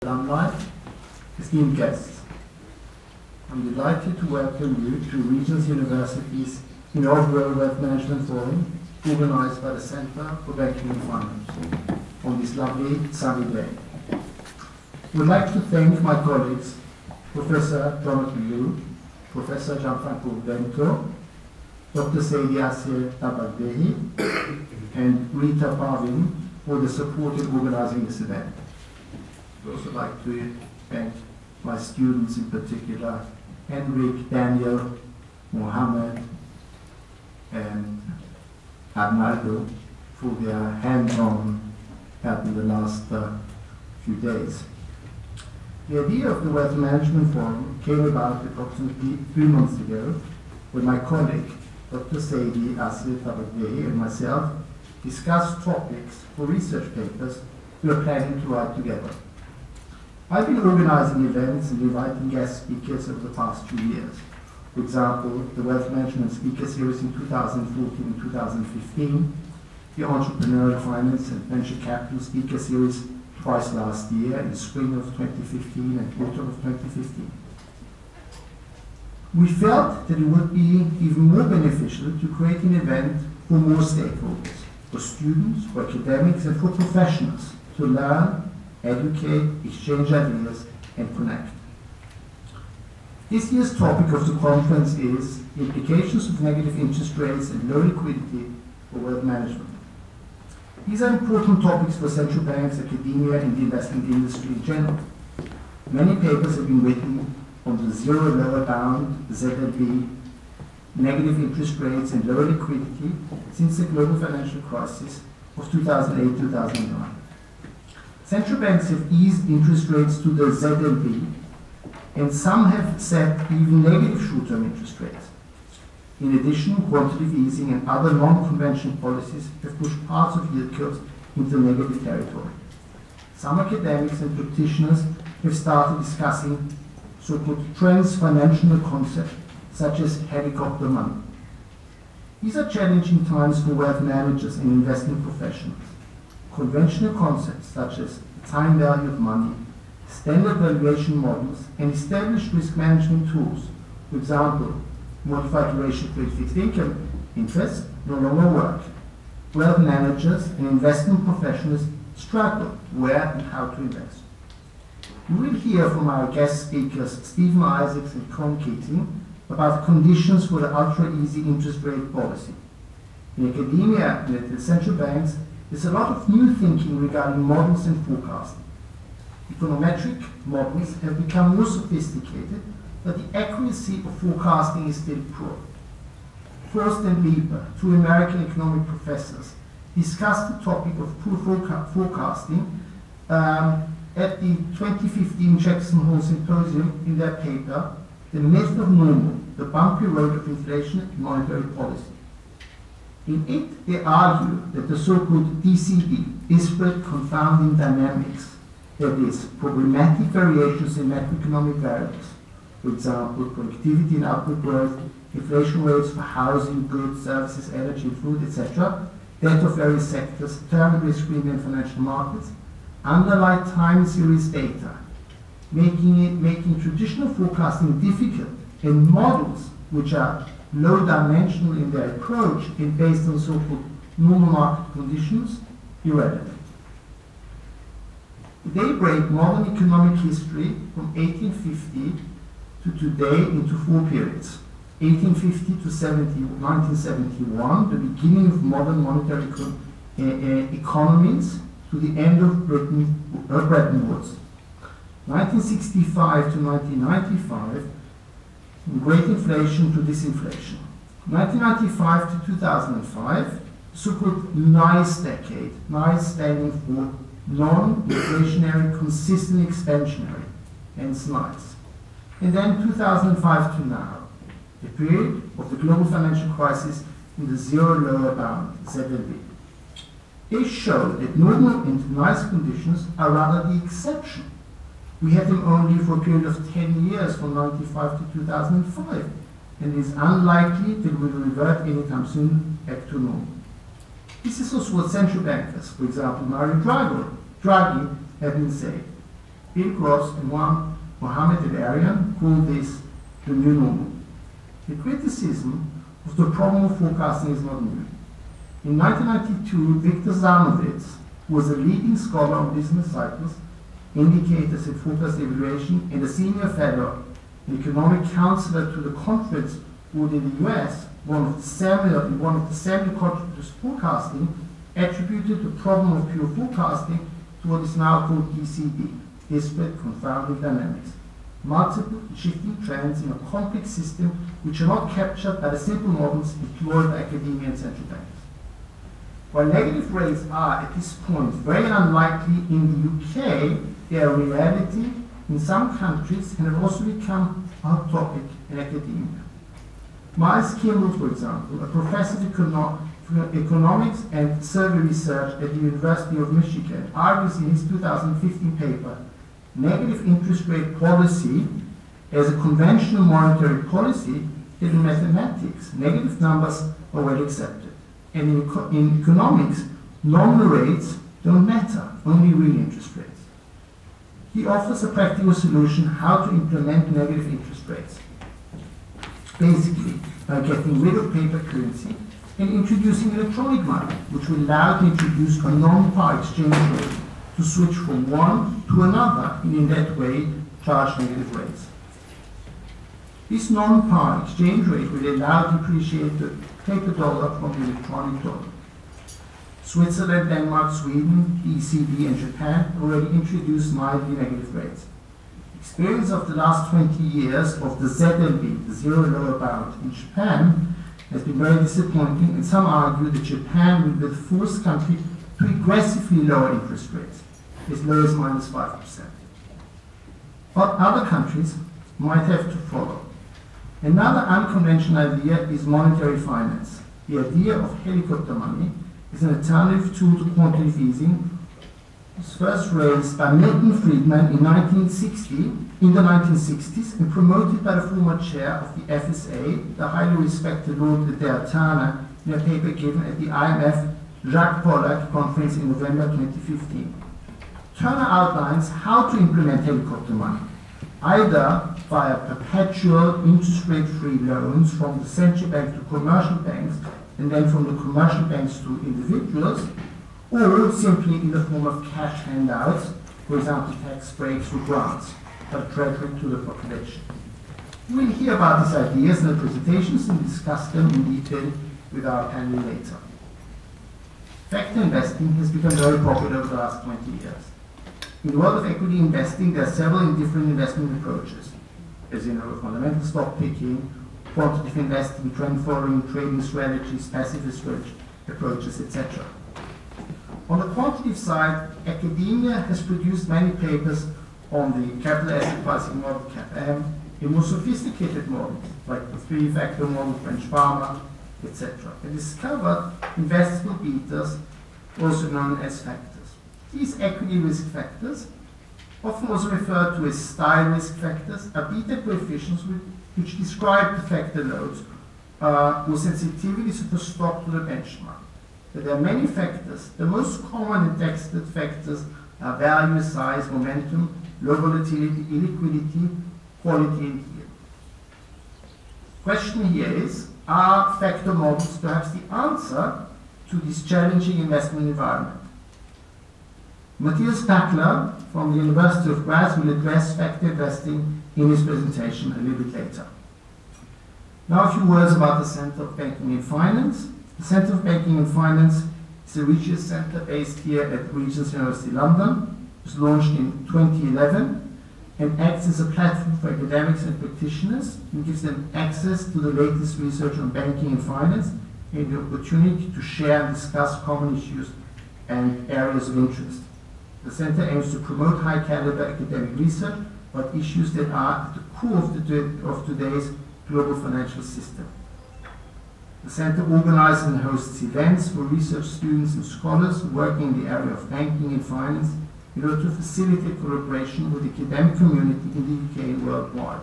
alumni, esteemed guests, I'm delighted to welcome you to Regents University's Inaugural Wealth Management Forum, organized by the Center for Banking and Finance, on this lovely sunny day. I would like to thank my colleagues, Professor Jonathan Liu, Professor Gianfranco Vento, Dr. Sadie Asir Tabagdehi, and Rita Parvin for the support in organizing this event. I would also like to thank my students in particular, Henrik, Daniel, Mohammed, and Arnaldo, for their hands-on help in the last few days. The idea of the Wealth Management Forum came about approximately 3 months ago when my colleague, Dr. Sadie Asir Tabagdehi, and myself discussed topics for research papers we are planning to write together. I've been organizing events and inviting guest speakers over the past 2 years. For example, the Wealth Management Speaker Series in 2014 and 2015, the Entrepreneurial Finance and Venture Capital Speaker Series twice last year, in spring of 2015 and autumn of 2015. We felt that it would be even more beneficial to create an event for more stakeholders, for students, for academics, and for professionals to learn, educate, exchange ideas, and connect. This year's topic of the conference is implications of negative interest rates and low liquidity for wealth management. These are important topics for central banks, academia, and the investment industry in general. Many papers have been written on the zero lower bound, ZLB, negative interest rates, and lower liquidity since the global financial crisis of 2008-2009. Central banks have eased interest rates to the ZLB, and some have set even negative short-term interest rates. In addition, quantitative easing and other non-conventional policies have pushed parts of yield curves into negative territory. Some academics and practitioners have started discussing so-called transfinancial concepts, such as helicopter money. These are challenging times for wealth managers and investment professionals. Conventional concepts such as the time value of money, standard valuation models, and established risk management tools, for example, modified duration trade fixed income interest, no longer work. Wealth managers and investment professionals struggle where and how to invest. We will hear from our guest speakers, Stephen Isaacs and Keating, about the conditions for the ultra-easy interest rate policy. In academia and at the central banks, there's a lot of new thinking regarding models and forecasting. Econometric models have become more sophisticated, but the accuracy of forecasting is still poor. Frost and Lieber, two American economic professors, discussed the topic of poor forecasting at the 2015 Jackson Hole Symposium in their paper, The Myth of Normal, the Bumpy Road of Inflation and Monetary Policy. In it, they argue that the so-called DCD, disparate confounding dynamics, that is, problematic variations in macroeconomic variables, for example, productivity and output growth, inflation rates for housing, goods, services, energy, and food, etc., that of various sectors, term risk premium and financial markets, underlie time series data, making traditional forecasting difficult, and models which are low-dimensional in their approach and based on so-called normal market conditions, irrelevant. They break modern economic history from 1850 to today into 4 periods. 1850 to 1971, the beginning of modern monetary economies, to the end of Bretton Woods. 1965 to 1995, great inflation to disinflation. 1995 to 2005, so-called NICE decade, NICE standing for non-inflationary, consistent expansionary, hence NICE. And then 2005 to now, the period of the global financial crisis in the zero lower bound, ZLB. They show that normal and NICE conditions are rather the exception. We had them only for a period of 10 years from 1995 to 2005, and it is unlikely that we will revert anytime soon back to normal. This is also what central bankers, for example Mario Draghi, have been saying. Bill Gross and one Mohammed El-Arian called this the new normal. The criticism of the problem of forecasting is not new. In 1992, Victor Zanovitz, who was a leading scholar on business cycles, indicators and forecast evaluation, and a senior fellow and economic counselor to the conference board in the US, one of the seminal contributors to forecasting, attributed the problem of pure forecasting to what is now called DCD, disparate confounding dynamics, multiple shifting trends in a complex system which are not captured by the simple models employed by academia and central banks. While negative rates are, at this point, very unlikely in the UK, they are a reality in some countries and have also become a hot topic in academia. Miles Kimball, for example, a professor of economics and survey research at the University of Michigan, argues in his 2015 paper, negative interest rate policy as a conventional monetary policy that in mathematics, negative numbers are well accepted. And in economics, nominal rates don't matter, only real interest rates. He offers a practical solution how to implement negative interest rates. Basically, by getting rid of paper currency and introducing electronic money, which will allow to introduce a non-par exchange rate to switch from one to another and in that way charge negative rates. This non-par exchange rate will allow to depreciate the paper dollar from the electronic dollar. Switzerland, Denmark, Sweden, the ECB, and Japan already introduced mildly negative rates. Experience of the last 20 years of the ZLB, the zero lower bound, in Japan has been very disappointing, and some argue that Japan will be the first country to aggressively lower interest rates, as low as -5%. But other countries might have to follow. Another unconventional idea is monetary finance. The idea of helicopter money is an alternative tool to quantitative easing. It was first raised by Milton Friedman in the 1960s and promoted by the former chair of the FSA, the highly respected Lord Adair Turner, in a paper given at the IMF Jacques Pollack conference in November 2015. Turner outlines how to implement helicopter money, either via perpetual interest rate-free loans from the central bank to commercial banks and then from the commercial banks to individuals, or simply in the form of cash handouts, for example tax breaks or grants, but treasury to the population. We'll hear about these ideas in the presentations and discuss them in detail with our panel later. Factor investing has become very popular over the last 20 years. In the world of equity investing, there are several different investment approaches, as you know, fundamental stock picking, quantitative investing, trend following, trading strategies, passive approaches, etc. On the quantitative side, academia has produced many papers on the capital asset pricing model, CAPM, in more sophisticated models, like the three-factor model, French Pharma, etc. and discovered investable betas, also known as factors. These equity risk factors, often also referred to as style risk factors, are beta coefficients which describe the factor loads or sensitivities of the stock to the benchmark. But there are many factors. The most common and tested factors are value, size, momentum, low volatility, illiquidity, quality, and yield. Question here is, are factor models perhaps the answer to this challenging investment environment? Matthias Pachler from the University of Graz will address factor investing in his presentation a little bit later. Now a few words about the Center of Banking and Finance. The Center of Banking and Finance is a research center based here at Regents University London. It was launched in 2011 and acts as a platform for academics and practitioners and gives them access to the latest research on banking and finance and the opportunity to share and discuss common issues and areas of interest. The center aims to promote high-caliber academic research about issues that are at the core of today's global financial system. The center organizes and hosts events for research students and scholars working in the area of banking and finance in order to facilitate collaboration with the academic community in the UK and worldwide.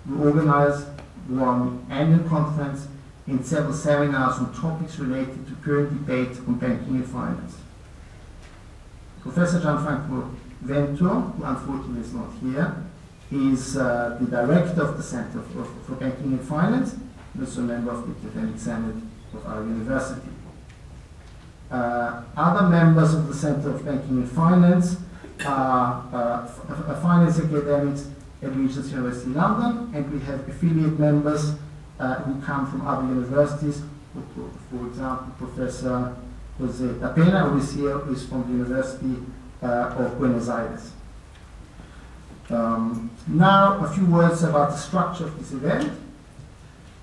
We organize one annual conference and several seminars on topics related to current debate on banking and finance. Professor Gianfranco Vento, who unfortunately is not here, is the director of the Center for Banking and Finance, and also a member of the Academic Senate of our university. Other members of the Center of Banking and Finance are finance academics at Regents University London, and we have affiliate members who come from other universities. For example, Professor Jose Tapena, who is here, who is from the University of Buenos Aires. Now, a few words about the structure of this event.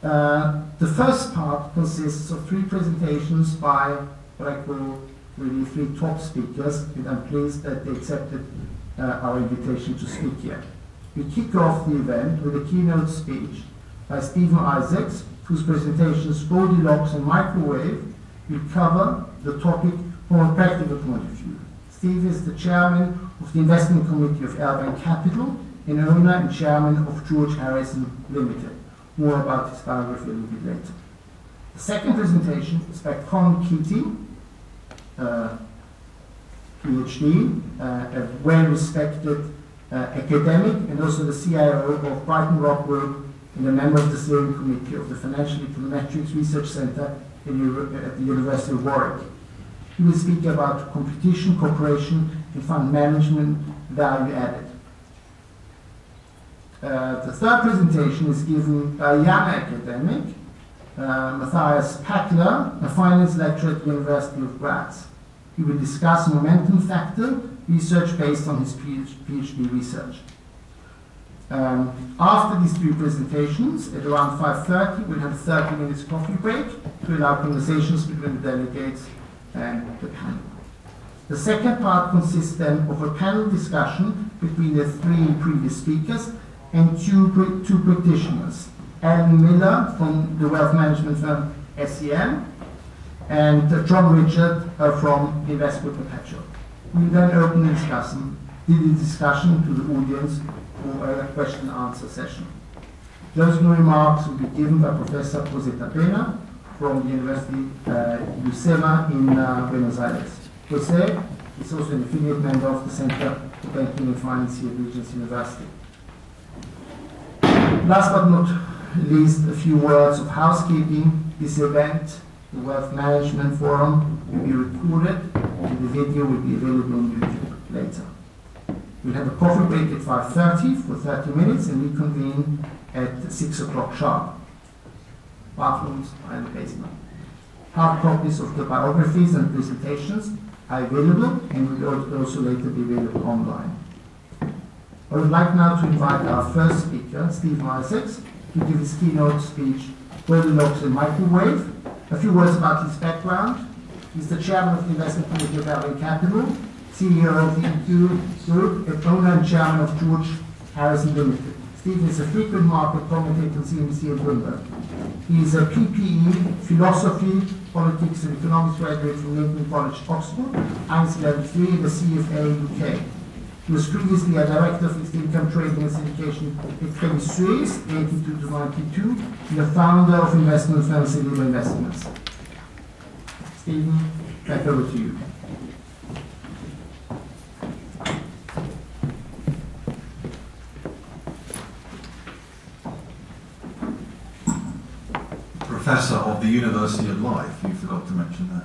The first part consists of 3 presentations by what I call really 3 top speakers, and I'm pleased that they accepted our invitation to speak here. We kick off the event with a keynote speech by Stephen Isaacs, whose presentations Goldilocks and Microwave will cover the topic from a practical point of view. Steve is the chairman of the investment committee of Alvine Capital and owner and chairman of George Harrison Limited. More about his biography a little bit later. The second presentation is by Con Keating, PhD, a well-respected academic and also the CIO of Brightonrock Group and a member of the steering committee of the Financial Econometrics Research Center at the University of Warwick. He will speak about competition, cooperation, and fund management value added. The third presentation is given by a young academic, Matthias Pachler, a finance lecturer at the University of Graz. He will discuss momentum factor research based on his PhD research. After these 3 presentations, at around 5:30, we'll have a 30 minutes coffee break to allow conversations between the delegates and the panel. The second part consists then of a panel discussion between the 3 previous speakers and two practitioners, Alan Miller from the wealth management firm SEM and John Richard from Invesco Perpetual. We will then open the discussion to the audience for a question and answer session. Closing remarks will be given by Professor Jose Tapena from the University UCEMA in Buenos Aires. Jose is also an affiliate member of the Center for Banking and Finance here at Regents University. Last but not least, a few words of housekeeping. This event, the Wealth Management Forum, will be recorded and the video will be available on YouTube later. We'll have a coffee break at 5:30 for 30 minutes and reconvene at 6 o'clock sharp. Bathrooms are in the basement. Hard copies of the biographies and presentations are available and will also later be available online. I would like now to invite our first speaker, Stephen Isaacs, to give his keynote speech, Goldilocks and Microwave. A few words about his background. He's the chairman of the investment committee of Alvine Capital, CEO of the Inaugural Group, and owner and chairman of George Harrison Limited. Stephen is a frequent market commentator on CNBC and Bloomberg. He is a PPE, philosophy, politics and economics graduate from Lincoln College, Oxford, IELTS level 3 in the CFA UK. He was previously a director of fixed income trading and syndication at Credit Suisse, 82 to 92, and the founder of investment firm Cellular Investments. Stephen, back over to you. Professor of the University of Life, you forgot to mention that.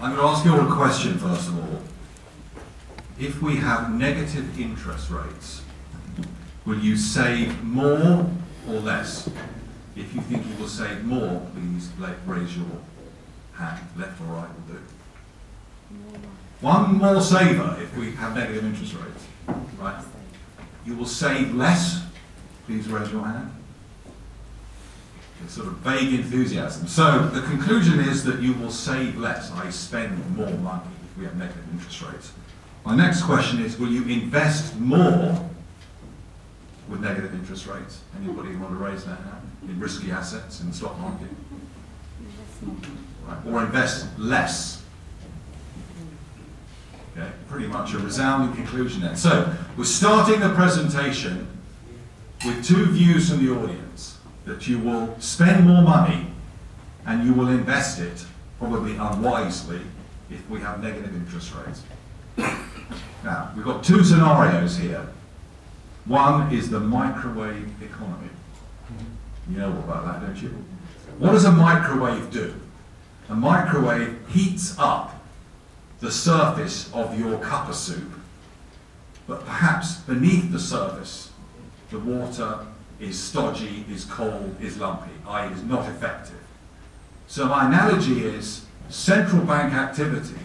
I'm going to ask you all a question first of all. If we have negative interest rates, will you save more or less? If you think you will save more, please raise your hand. Left or right will do. One more saver if we have negative interest rates. Right? You will save less. Please raise your hand. It's sort of vague enthusiasm. So the conclusion is that you will save less, i.e. spend more money if we have negative interest rates. My next question is, will you invest more with negative interest rates? Anybody want to raise their hand? In risky assets in the stock market? Right. Or invest less? Okay, pretty much a resounding conclusion then. So, we're starting the presentation with 2 views from the audience. That you will spend more money and you will invest it, probably unwisely, if we have negative interest rates. Now, we've got two scenarios here. One is the microwave economy. You know all about that, don't you? What does a microwave do? A microwave heats up the surface of your cup of soup, but perhaps beneath the surface, the water is stodgy, is cold, is lumpy, i.e. is not effective. So my analogy is central bank activity,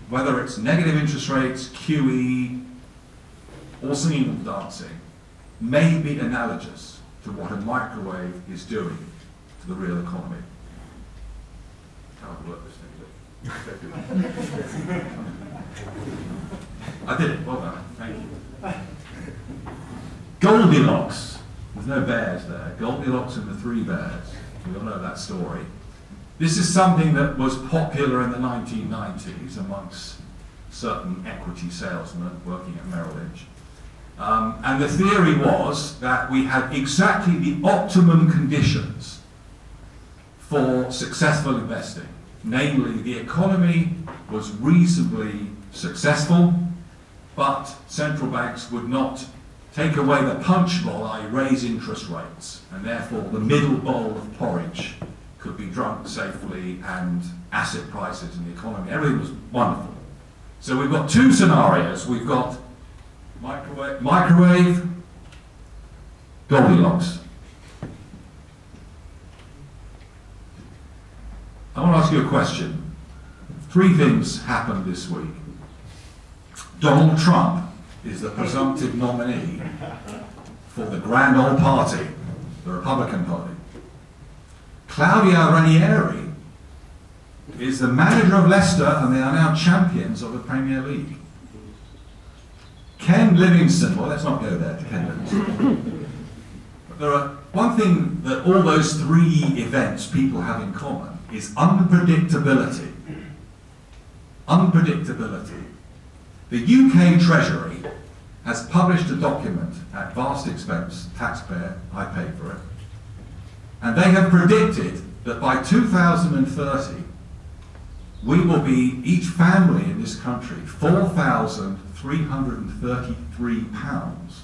whether it's negative interest rates, QE, or singing and dancing, may be analogous to what a microwave is doing to the real economy. How to work this thing, I did it, well done, thank you. Goldilocks, there's no bears there, Goldilocks and the Three Bears, we all know that story. This is something that was popular in the 1990s amongst certain equity salesmen working at Merrill Lynch. And the theory was that we had exactly the optimum conditions for successful investing. Namely, the economy was reasonably successful, but central banks would not take away the punch bowl, i.e. raise interest rates, and therefore the middle bowl of porridge could be drunk safely and asset prices in the economy. Everything was wonderful. So we've got two scenarios. We've got microwave, Goldilocks. I want to ask you a question. Three things happened this week. Donald Trump is the presumptive nominee for the grand old party, the Republican Party. Claudio Ranieri is the manager of Leicester, and they are now champions of the Premier League. Ken Livingstone, well, let's not go there to Ken Livingstone. But there are one thing that all those three events people have in common is unpredictability. Unpredictability. The UK Treasury has published a document at vast expense, taxpayer, I paid for it, and they have predicted that by 2030, we will be, each family in this country, £4,333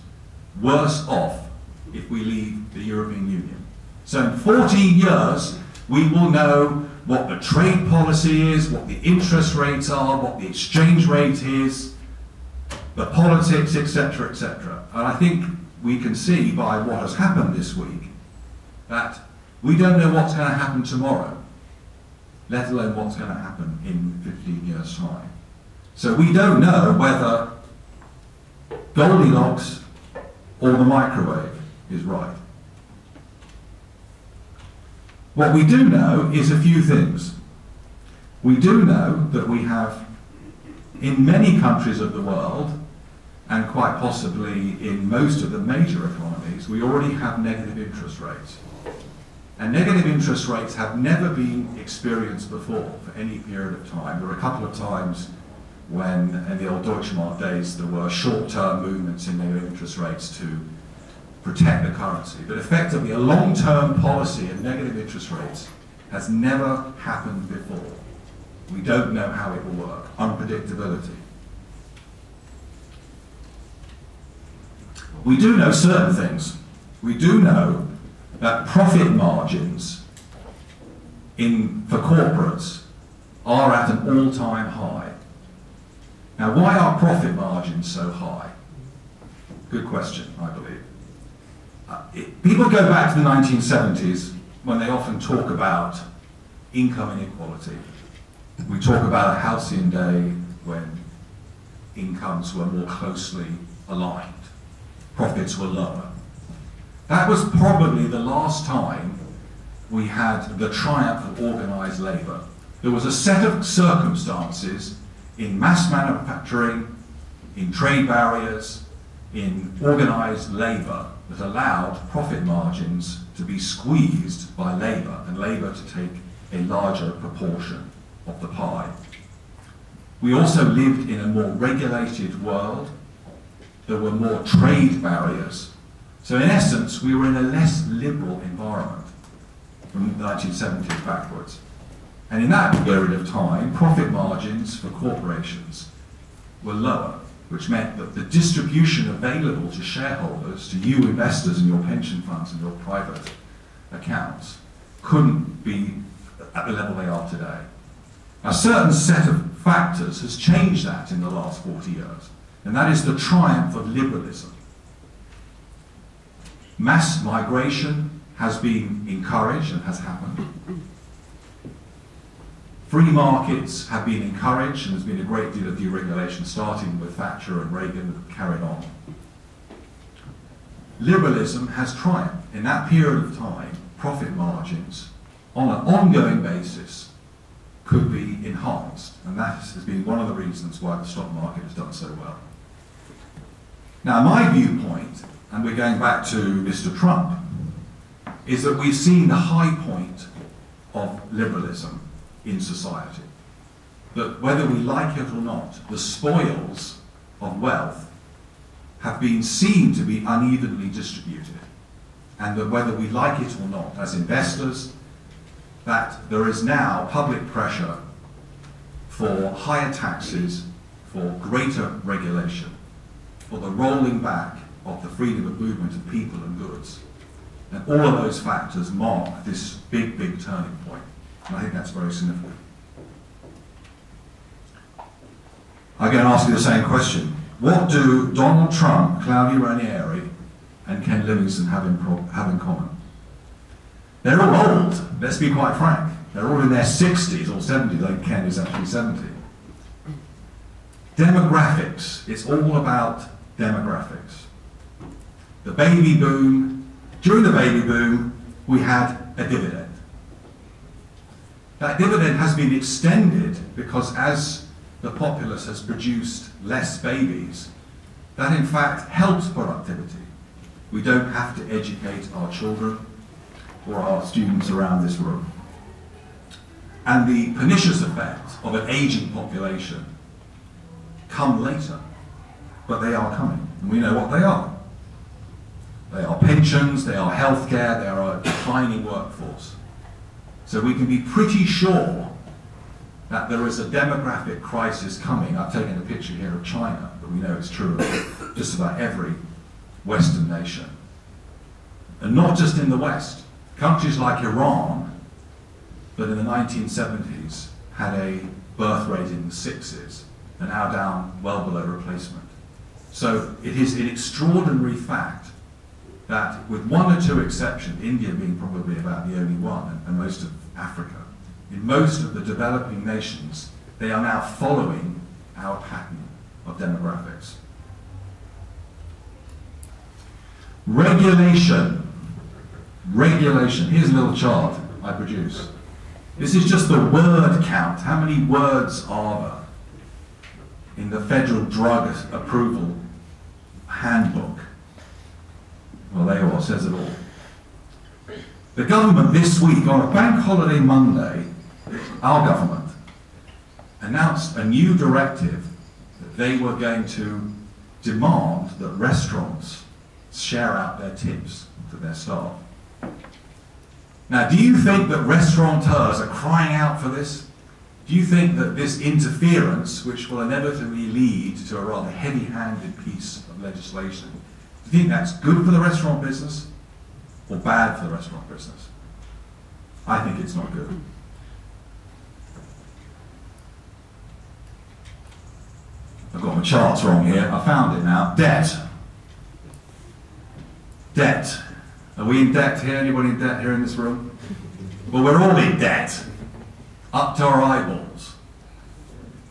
worse off if we leave the European Union. So in 14 years, we will know what the trade policy is, what the interest rates are, what the exchange rate is, the politics, etc., etc. And I think we can see by what has happened this week that we don't know what's going to happen tomorrow, let alone what's going to happen in 15 years' time. So we don't know whether Goldilocks or the microwave is right. What we do know is a few things. We do know that we have, in many countries of the world, and quite possibly in most of the major economies, we already have negative interest rates. And negative interest rates have never been experienced before for any period of time. There were a couple of times when, in the old Deutschmark days, there were short-term movements in negative interest rates to protect the currency. But effectively, a long-term policy of negative interest rates has never happened before. We don't know how it will work. Unpredictability. We do know certain things. We do know that profit margins for corporates are at an all-time high. Now, why are profit margins so high? Good question, I believe. People go back to the 1970s when they often talk about income inequality. We talk about a halcyon day when incomes were more closely aligned, profits were lower. That was probably the last time we had the triumph of organised labour. There was a set of circumstances in mass manufacturing, in trade barriers, in organised labour that allowed profit margins to be squeezed by labour and labour to take a larger proportion of the pie. We also lived in a more regulated world. There were more trade barriers. So in essence, we were in a less liberal environment from the 1970s backwards. And in that period of time, profit margins for corporations were lower. which meant that the distribution available to shareholders, to you investors in your pension funds and your private accounts, couldn't be at the level they are today. A certain set of factors has changed that in the last 40 years, and that is the triumph of liberalism. Mass migration has been encouraged and has happened. Free markets have been encouraged, and there's been a great deal of deregulation, starting with Thatcher and Reagan, that carried on. Liberalism has triumphed. In that period of time, profit margins, on an ongoing basis, could be enhanced, and that has been one of the reasons why the stock market has done so well. Now, my viewpoint, and we're going back to Mr. Trump, is that we've seen the high point of liberalism in society. That whether we like it or not, the spoils of wealth have been seen to be unevenly distributed, and that whether we like it or not, as investors, that there is now public pressure for higher taxes, for greater regulation, for the rolling back of the freedom of movement of people and goods. And all of those factors mark this big, big turning point. And I think that's very significant. I'm going to ask you the same question. What do Donald Trump, Claudia Ranieri, and Ken Livingstone have in common? They're all old, let's be quite frank. They're all in their 60s or 70s, like Ken is actually 70. Demographics, it's all about demographics. The baby boom, during the baby boom, we had a dividend. That dividend has been extended because as the populace has produced less babies, that in fact helps productivity. We don't have to educate our children or our students around this room. And the pernicious effects of an aging population come later, but they are coming, and we know what they are. They are pensions, they are healthcare, they are a declining workforce. So we can be pretty sure that there is a demographic crisis coming. I've taken a picture here of China, but we know it's true of just about every Western nation. And not just in the West. Countries like Iran, that in the 1970s had a birth rate in the 6s, are now down well below replacement. So it is an extraordinary fact that, with one or two exceptions, India being probably about the only one, and most of Africa, in most of the developing nations, they are now following our pattern of demographics. Regulation. Regulation. Here's a little chart I produced. This is just the word count. How many words are there in the Federal Drug Approval Handbook? Well, there you are, says it all. The government this week, on a bank holiday Monday, our government announced a new directive that they were going to demand that restaurants share out their tips to their staff. Now, do you think that restaurateurs are crying out for this? Do you think that this interference, which will inevitably lead to a rather heavy-handed piece of legislation, do you think that's good for the restaurant business or bad for the restaurant business? I think it's not good. I've got my charts wrong here. I found it now. Debt. Debt. Are we in debt here? Anybody in debt here in this room? Well, we're all in debt. Up to our eyeballs.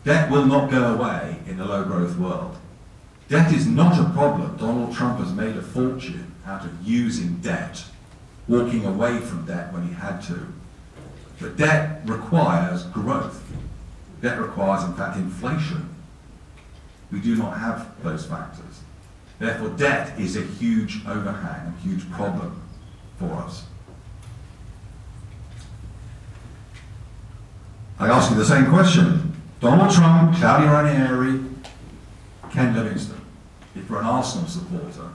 Debt will not go away in a low-growth world. Debt is not a problem. Donald Trump has made a fortune out of using debt, walking away from debt when he had to. But debt requires growth. Debt requires, in fact, inflation. We do not have those factors. Therefore, debt is a huge overhang, a huge problem for us. I ask you the same question. Donald Trump, Claudia Ranieri, Ken Livingstone. If you're an Arsenal supporter,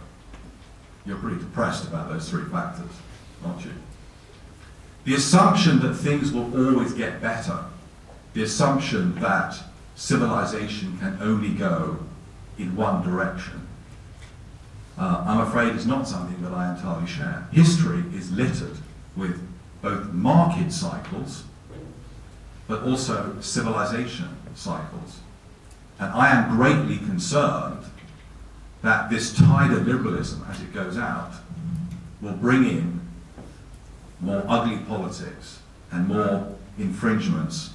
you're pretty depressed about those three factors, aren't you? The assumption that things will always get better, the assumption that civilization can only go in one direction, I'm afraid is not something that I entirely share. History is littered with both market cycles, but also civilization cycles. And I am greatly concerned that this tide of liberalism, as it goes out, will bring in more ugly politics and more infringements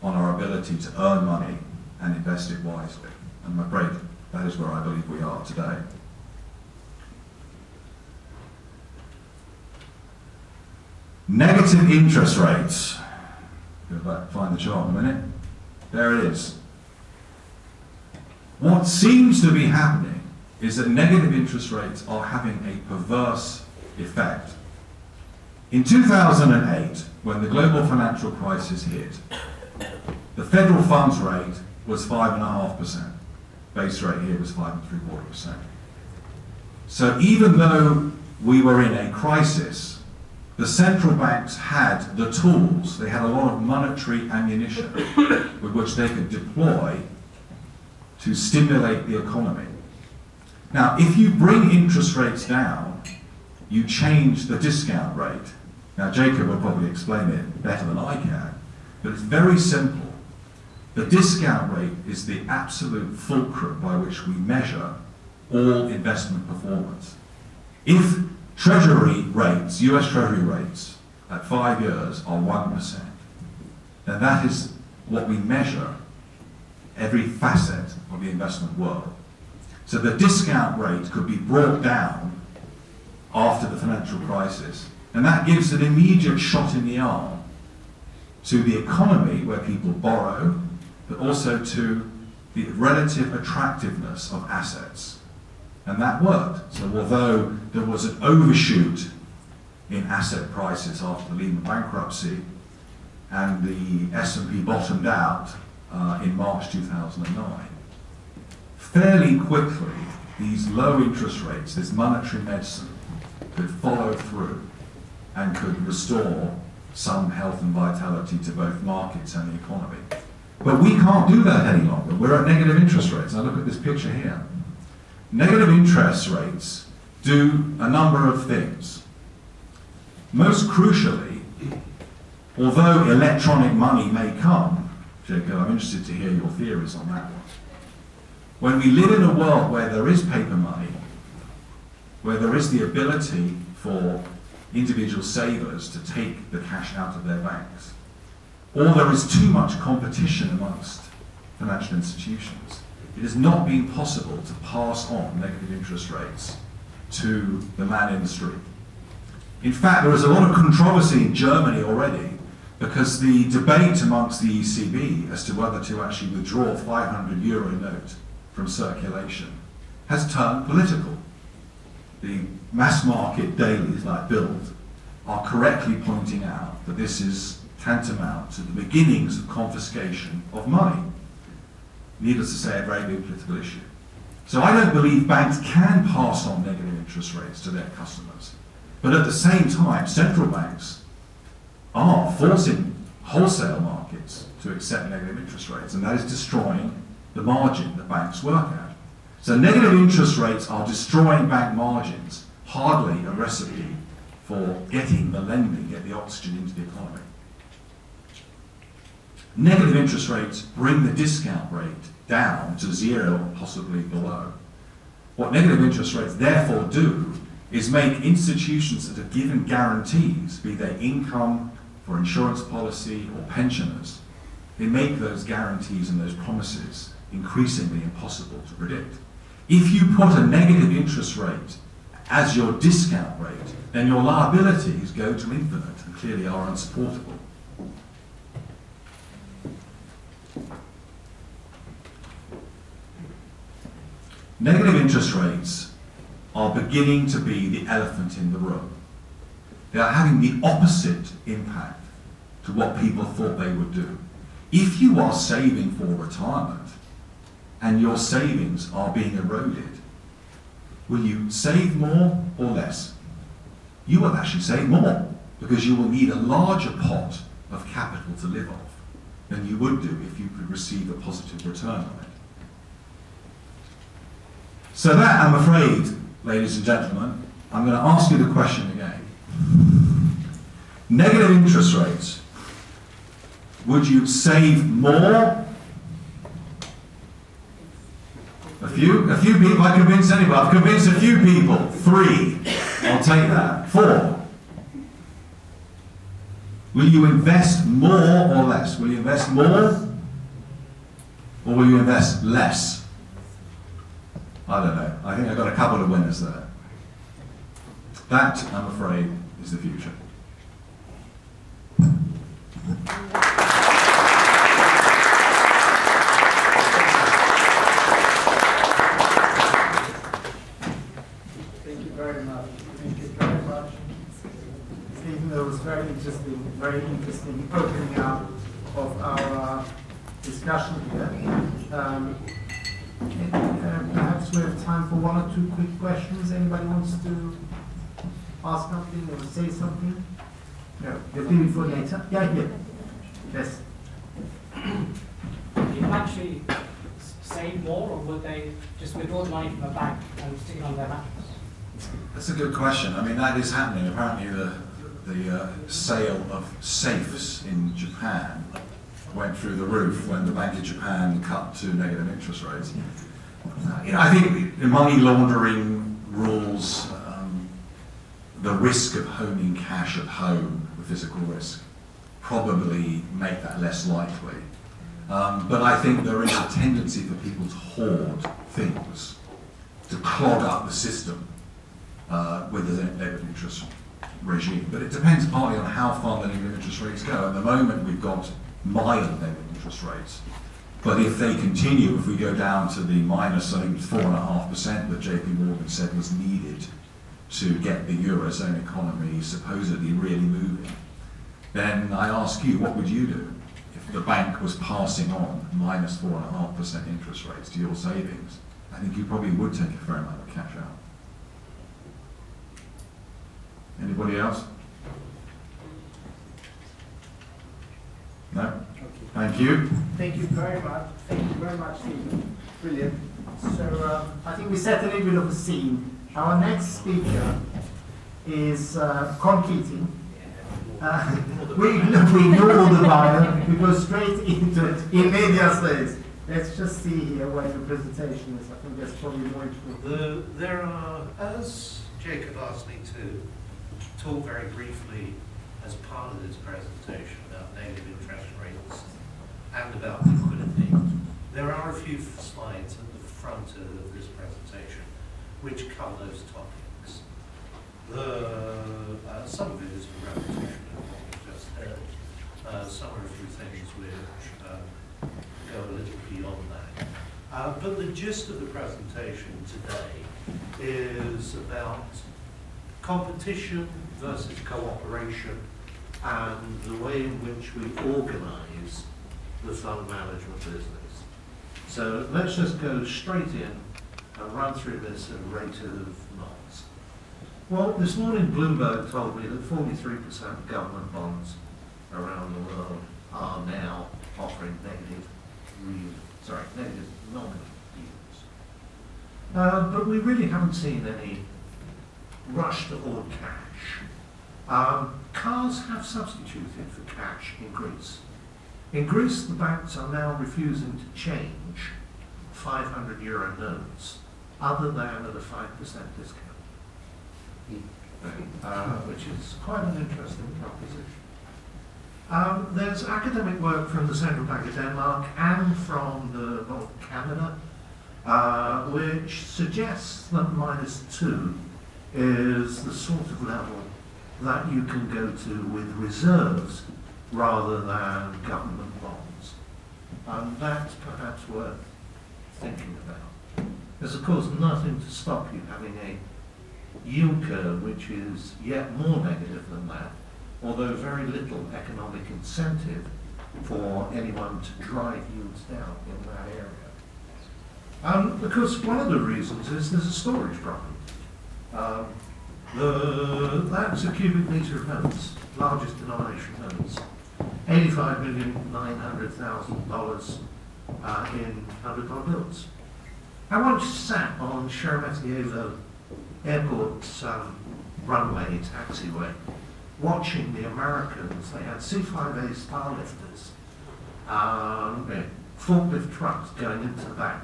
on our ability to earn money and invest it wisely. And I'm afraid that is where I believe we are today. Negative interest rates. Go back, find the chart in a minute. There it is. What seems to be happening is that negative interest rates are having a perverse effect. In 2008, when the global financial crisis hit, the federal funds rate was 5.5%. Base rate here was 5.75%. So even though we were in a crisis, the central banks had the tools, they had a lot of monetary ammunition with which they could deploy to stimulate the economy. Now, if you bring interest rates down, you change the discount rate. Now, Jacob will probably explain it better than I can, but it's very simple. The discount rate is the absolute fulcrum by which we measure all investment performance. If Treasury rates, US Treasury rates, at 5 years are 1%, then that is what we measure every facet of the investment world. So the discount rate could be brought down after the financial crisis, and that gives an immediate shot in the arm to the economy where people borrow, but also to the relative attractiveness of assets. And that worked. So although there was an overshoot in asset prices after the Lehman bankruptcy, and the S&P bottomed out in March 2009, fairly quickly these low interest rates, this monetary medicine, could follow through and could restore some health and vitality to both markets and the economy. But we can't do that any longer. We're at negative interest rates. Now look at this picture here. Negative interest rates do a number of things. Most crucially, although electronic money may come, Jacob, I'm interested to hear your theories on that one. When we live in a world where there is paper money, where there is the ability for individual savers to take the cash out of their banks, or there is too much competition amongst financial institutions, it has not been possible to pass on negative interest rates to the man in the street. In fact, there is a lot of controversy in Germany already because the debate amongst the ECB as to whether to actually withdraw a €500 note from circulation has turned political. The mass market dailies like Bild are correctly pointing out that this is tantamount to the beginnings of confiscation of money. Needless to say, a very big political issue. So I don't believe banks can pass on negative interest rates to their customers. But at the same time, central banks are forcing wholesale markets to accept negative interest rates, and that is destroying the margin that banks work at. So negative interest rates are destroying bank margins, hardly a recipe for getting the lending, get the oxygen into the economy. Negative interest rates bring the discount rate down to zero or possibly below. What negative interest rates therefore do is make institutions that have given guarantees, be they income for insurance policy or pensioners, they make those guarantees and those promises increasingly impossible to predict. If you put a negative interest rate as your discount rate, then your liabilities go to infinite and clearly are unsupportable. Negative interest rates are beginning to be the elephant in the room. They are having the opposite impact to what people thought they would do. If you are saving for retirement and your savings are being eroded, will you save more or less? You will actually save more because you will need a larger pot of capital to live off than you would do if you could receive a positive return on it. So that, I'm afraid, ladies and gentlemen, I'm going to ask you the question again. Negative interest rates. Would you save more? A few people, I convinced anybody. I've convinced a few people. 3. I'll take that. 4. Will you invest more or less? Will you invest more? Or will you invest less? I don't know. I think I've got a couple of winners there. That, I'm afraid, is the future. Thank you very much. Thank you very much. Stephen, that was very interesting opening up of our discussion here. Perhaps we have time for 1 or 2 quick questions. Anybody wants to ask something or say something? No, you're doing it for later. Yeah, here. Yes. Do you actually save more, or would they just withdraw the money from a bank and stick it on their mattress? That's a good question. I mean, that is happening. Apparently the sale of safes in Japan went through the roof when the Bank of Japan cut to negative interest rates. I think the money laundering rules, the risk of holding cash at home, the physical risk, probably make that less likely. But I think there is a tendency for people to hoard things, to clog up the system with the negative interest regime. But it depends partly on how far the negative interest rates go. At the moment, we've got mild negative interest rates. But if they continue, if we go down to the minus, I think 4.5% that JP Morgan said was needed to get the Eurozone economy supposedly really moving, then I ask you, what would you do if the bank was passing on minus 4.5% interest rates to your savings? I think you probably would take a fair amount of cash out. Anybody else? No? Thank you. Thank you very much. Thank you very much, Stephen. Brilliant. So I think we set a little bit of a scene. Our next speaker is Keating. We know the bio. We go straight into it in medias res. Let's just see here where the presentation is. I think that's probably more interesting. There are, as Jacob asked me to talk very briefly as part of this presentation about negative interest rates and about liquidity, there are a few slides at the front of this presentation which cover those topics. Some of it is a repetition of what we just heard. Some are a few things which go a little beyond that. But the gist of the presentation today is about competition versus cooperation and the way in which we organise the fund management business. So let's just go straight in and run through this at a rate of knots. Well, this morning Bloomberg told me that 43% of government bonds around the world are now offering negative nominal yields. But we really haven't seen any rush to hoard cash. Cars have substituted for cash in Greece. In Greece, the banks are now refusing to change 500 euro notes other than at a 5% discount, which is quite an interesting proposition. There's academic work from the Central Bank of Denmark and from the Bank of Canada, which suggests that -2 is the sort of level that you can go to with reserves rather than government bonds. And that's perhaps worth thinking about. There's of course nothing to stop you having a yield curve which is yet more negative than that, although very little economic incentive for anyone to drive yields down in that area. Because one of the reasons is there's a storage problem. That's a cubic meter of notes, largest denomination notes. $85,900,000 in $100 bills. I once sat on Sheremetyevo Airport runway, taxiway, watching the Americans. They had C-5A starlifters, forklift trucks going into the back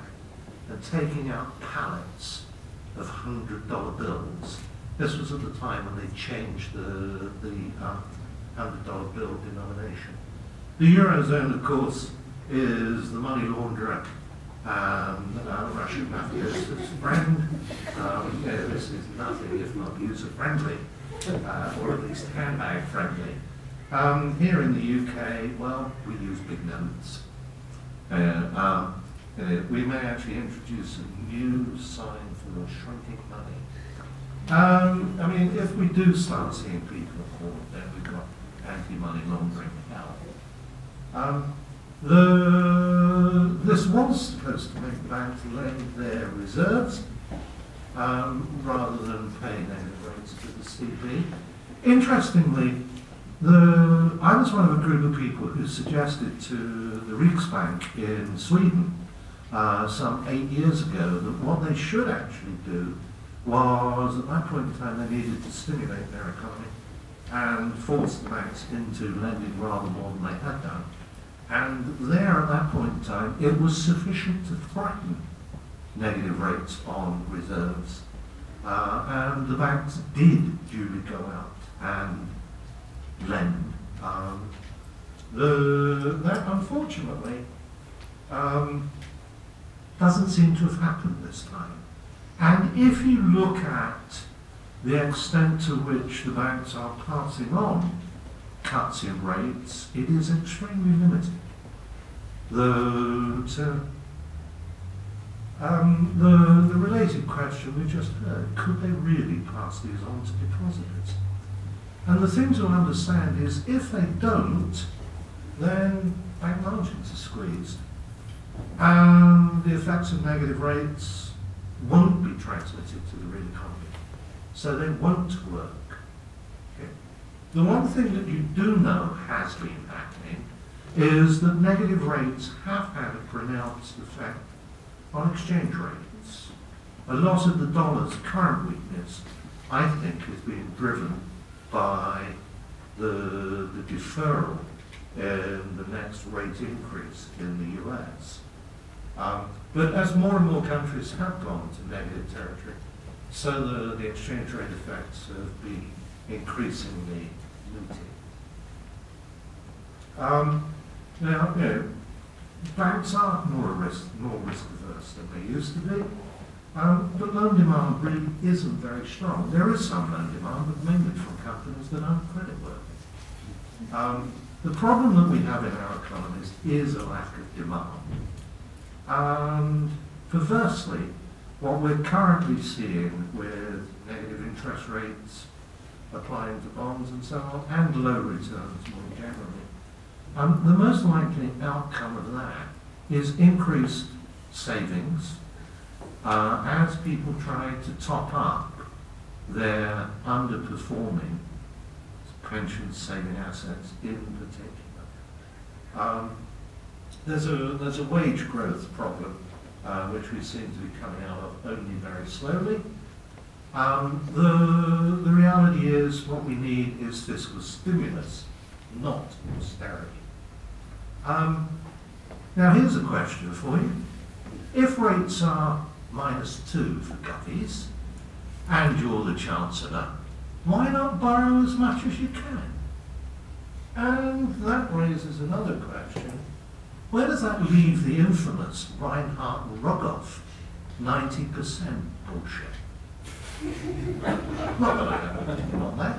and taking out pallets of $100 bills. This was at the time when they changed the $100 bill denomination. The Eurozone, of course, is the money launderer and Russian Matthias' friend. This is nothing if not user-friendly, or at least handbag-friendly. Here in the UK, well, we use big notes. We may actually introduce a new sign for shrinking money. I mean, if we do start seeing people caught, then we've got anti-money laundering hell. This was supposed to make banks lend their reserves rather than pay negative rates to the CB. Interestingly, I was one of a group of people who suggested to the Riksbank in Sweden some 8 years ago that what they should actually do was, at that point in time, they needed to stimulate their economy and force the banks into lending rather more than they had done. And there, at that point in time, it was sufficient to threaten negative rates on reserves. And the banks did duly go out and lend. That, unfortunately, doesn't seem to have happened this time. And if you look at the extent to which the banks are passing on cuts in rates, it is extremely limited. The related question we just heard, could they really pass these on to depositors? And the thing to understand is, if they don't, then bank margins are squeezed. And the effects of negative rates won't be transmitted to the real economy. So they won't work. Okay. The one thing that you do know has been happening is that negative rates have had a pronounced effect on exchange rates. A lot of the dollar's current weakness, I think, is being driven by the deferral in the next rate increase in the US. But as more and more countries have gone to negative territory, so the exchange rate effects have been increasingly muted. Now, banks are more risk averse than they used to be, but loan demand really isn't very strong. There is some loan demand, but mainly from companies that aren't creditworthy. The problem that we have in our economies is a lack of demand. And perversely, what we're currently seeing with negative interest rates applying to bonds and so on, and low returns more generally, the most likely outcome of that is increased savings as people try to top up their underperforming pension saving assets in particular. There's a wage growth problem which we seem to be coming out of only very slowly. The reality is what we need is fiscal stimulus, not austerity. Now here's a question for you. If rates are -2 for guppies, and you're the Chancellor, why not borrow as much as you can? And that raises another question. Where does that leave the infamous Reinhard Rogoff 90% bullshit? Not that I have an opinion on that.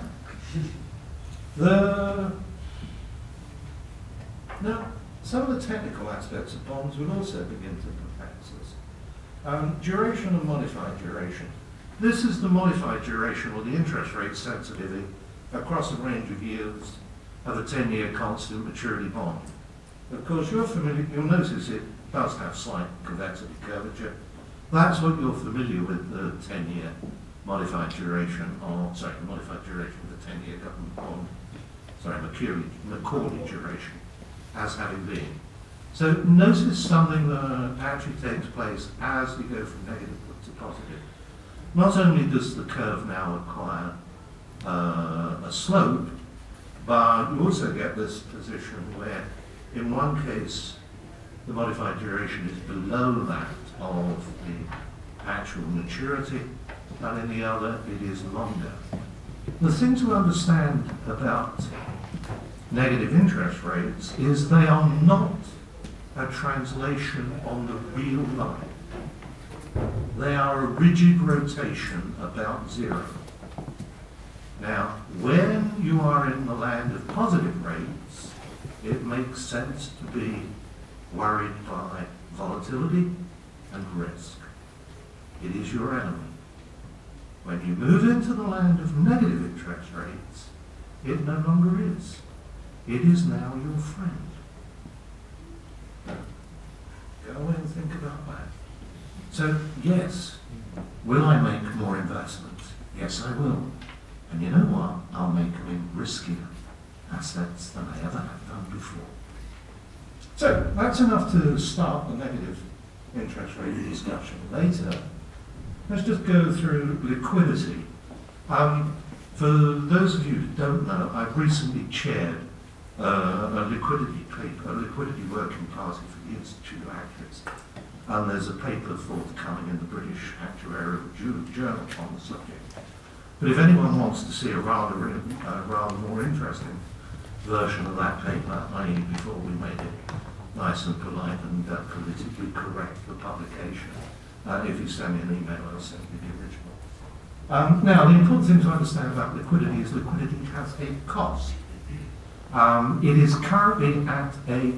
Now, some of the technical aspects of bonds would also begin to perplex us. Duration and modified duration. This is the modified duration, or the interest rate sensitivity, across a range of yields of a 10-year constant maturity bond. Of course, you're familiar, you'll notice it does have slight convexity curvature. That's what you're familiar with the 10-year modified duration, the modified duration of the 10-year government bond, Macaulay duration, as having been. So notice something that actually takes place as we go from negative to positive. Not only does the curve now acquire a slope, but you also get this position where in one case the modified duration is below that of the actual maturity, and in the other it is longer. The thing to understand about negative interest rates is they are not a translation on the real line. They are a rigid rotation about zero. Now, when you are in the land of positive rates, it makes sense to be worried by volatility and risk. It is your enemy. When you move into the land of negative interest rates, it no longer is. It is now your friend. Go away and think about that. So, yes, will I make more investments? Yes, I will. And you know what? I'll make them in riskier assets than I ever have done before. So, that's enough to start the negative interest rate discussion. Later, let's just go through liquidity. For those of you who don't know, I've recently chaired a liquidity paper, a liquidity working party for the Institute of Actuaries. And there's a paper forthcoming in the British Actuarial Journal on the subject. But if anyone wants to see a rather more interesting version of that paper, i.e. before we made it nice and polite and politically correct for publication, if you send me an email, I'll send you the original. Now, the important thing to understand about liquidity is liquidity has a cost. It is currently at a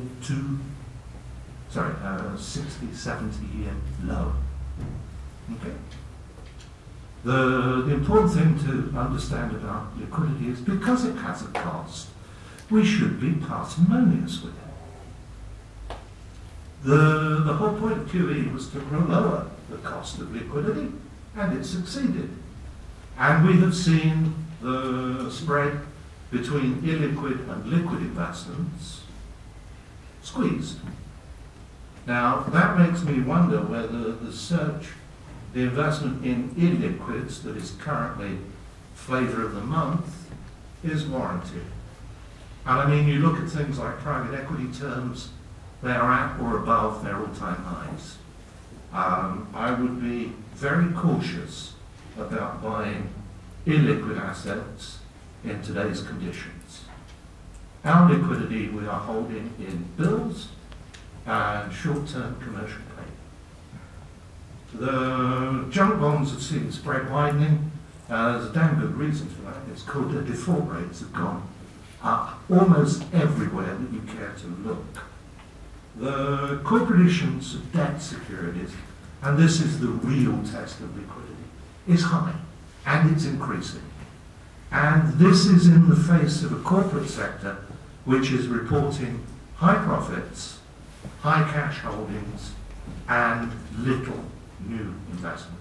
60, 70 year low. Okay. The important thing to understand about liquidity is because it has a cost, we should be parsimonious with it. The whole point of QE was to lower the cost of liquidity, and it succeeded. And we have seen the spread between illiquid and liquid investments squeezed. Now, that makes me wonder whether the investment in illiquids that is currently flavour of the month is warranted. And I mean, you look at things like private equity terms, they are at or above their all-time highs. I would be very cautious about buying illiquid assets in today's conditions. Our liquidity we are holding in bills and short-term commercial paper. The junk bonds have seen spread widening. There's a damn good reason for that. It's called the default rates have gone up almost everywhere that you care to look. The corporate issuance of debt securities, and this is the real test of liquidity, is high, and it's increasing. And this is in the face of a corporate sector which is reporting high profits, high cash holdings, and little new investment.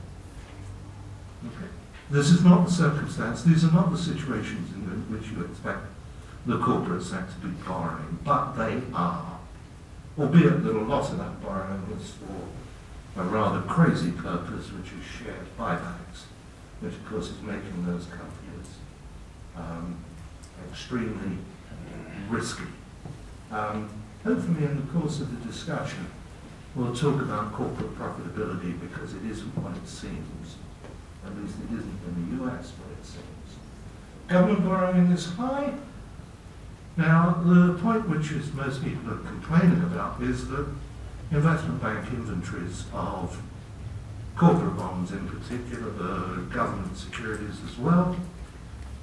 Okay. This is not the circumstance, these are not the situations in which you expect the corporate sector to be borrowing, but they are. Albeit that a lot of that borrowing is for a rather crazy purpose, which is shared buybacks, which of course is making those companies extremely risky. Hopefully in the course of the discussion we'll talk about corporate profitability, because it isn't what it seems. At least it isn't in the US what it seems. Government borrowing is high. Now, the point which is most people are complaining about is that investment bank inventories of corporate bonds in particular, the government securities as well,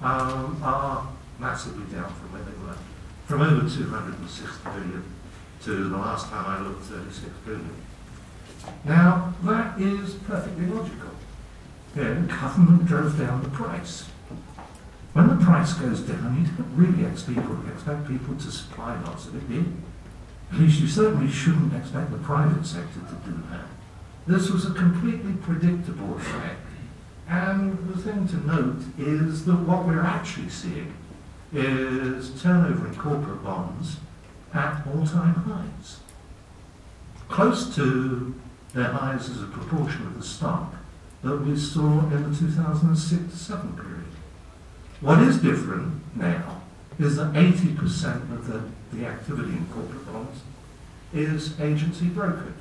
are massively down from where they were. From over 260 billion to the last time I looked, 36 billion. Now, that is perfectly logical. Yeah, the government drove down the price. When the price goes down, you don't really expect people to supply lots of it, do you? At least you certainly shouldn't expect the private sector to do that. This was a completely predictable effect. And the thing to note is that what we're actually seeing is turnover in corporate bonds at all-time highs. close to their highs as a proportion of the stock that we saw in the 2006-7 period. What is different now is that 80% of the activity in corporate bonds is agency brokered.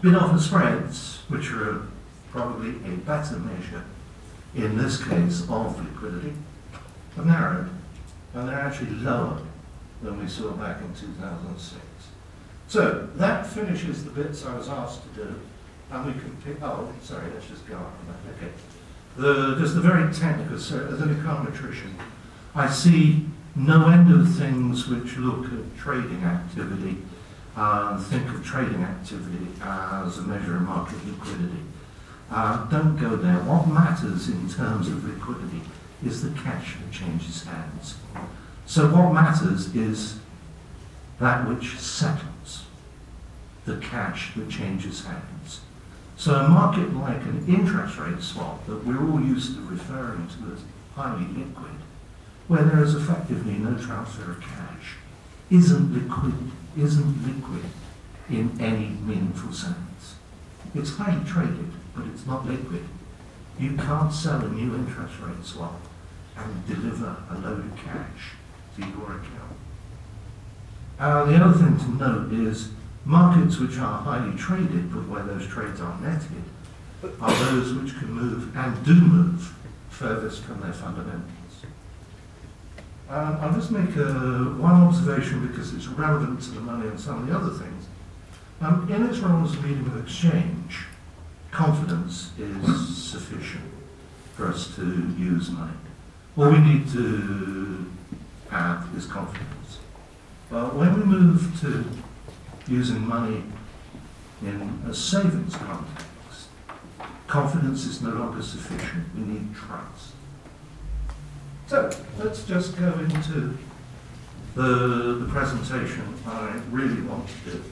Bid-offer spreads, which are probably a better measure in this case of liquidity, have narrowed, and they're actually lower than we saw back in 2006. So that finishes the bits I was asked to do, and we can pick. Oh, sorry, let's just go on. Okay. Just the very technical. So, as an econometrician, I see no end of things which look at trading activity and think of trading activity as a measure of market liquidity. Don't go there. What matters in terms of liquidity is the cash that changes hands. So what matters is that which settles, the cash that changes hands. So a market like an interest rate swap that we're all used to referring to as highly liquid, where there is effectively no transfer of cash, isn't liquid in any meaningful sense. It's highly traded, but it's not liquid. You can't sell a new interest rate swap and deliver a load of cash to your account. The other thing to note is markets which are highly traded, but where those trades are netted, are those which can move and do move furthest from their fundamentals. I'll just make one observation because it's relevant to the money and some of the other things. In its role as a medium of exchange, confidence is sufficient for us to use money. All we need to have is confidence. But when we move to using money in a savings context, confidence is no longer sufficient. We need trust. So let's just go into the presentation I really want to do.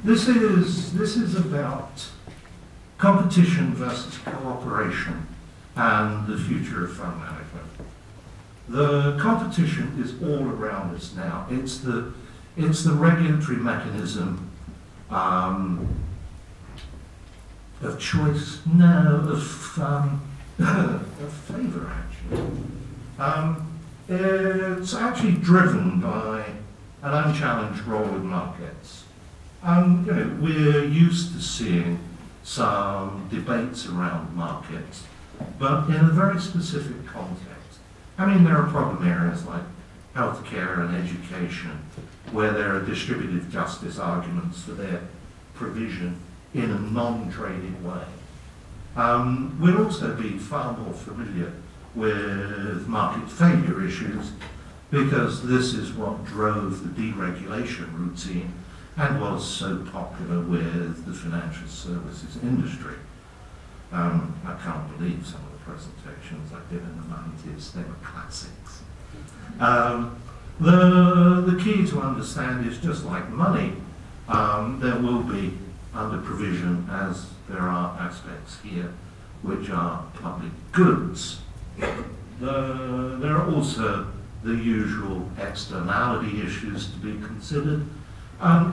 This is about competition versus cooperation and the future of fund management. The competition is all around us now. It's the regulatory mechanism of choice, of favour actually. It's actually driven by an unchallenged role in markets. We're used to seeing some debates around markets, but in a very specific context. I mean, there are problem areas like healthcare and education, where there are distributive justice arguments for their provision in a non-traded way. We'll also be far more familiar with market failure issues because this is what drove the deregulation routine and was so popular with the financial services industry. I can't believe some of the presentations I did in the 90s, they were classics. The key to understand is just like money, there will be under provision, as there are aspects here, which are public goods. There are also the usual externality issues to be considered.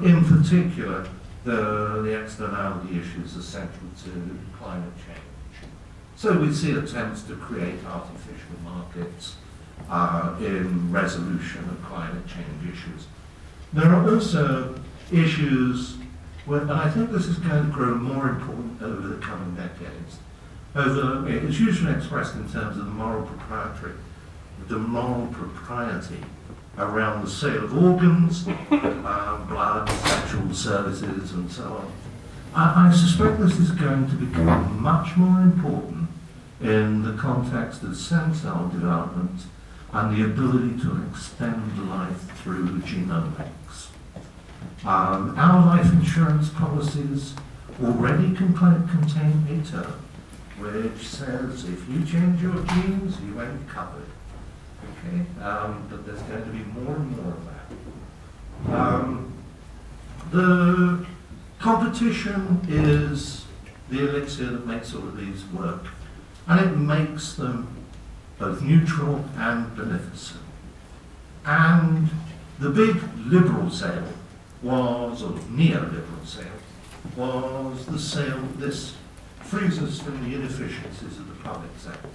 In particular, the externality issues are central to climate change. So we see attempts to create artificial markets in resolution of climate change issues. There are also issues, and I think this is going to grow more important over the coming decades. It's usually expressed in terms of the moral propriety around the sale of organs, blood, sexual services, and so on. I suspect this is going to become much more important in the context of stem cell development and the ability to extend life through genomics. Our life insurance policies already contain a term which says if you change your genes, you ain't covered. Okay, but there's going to be more and more of that. The competition is the elixir that makes all of these work, and it makes them both neutral and beneficent. And the big liberal zeal was, or neoliberal sale, was the sale, this frees us from the inefficiencies of the public sector,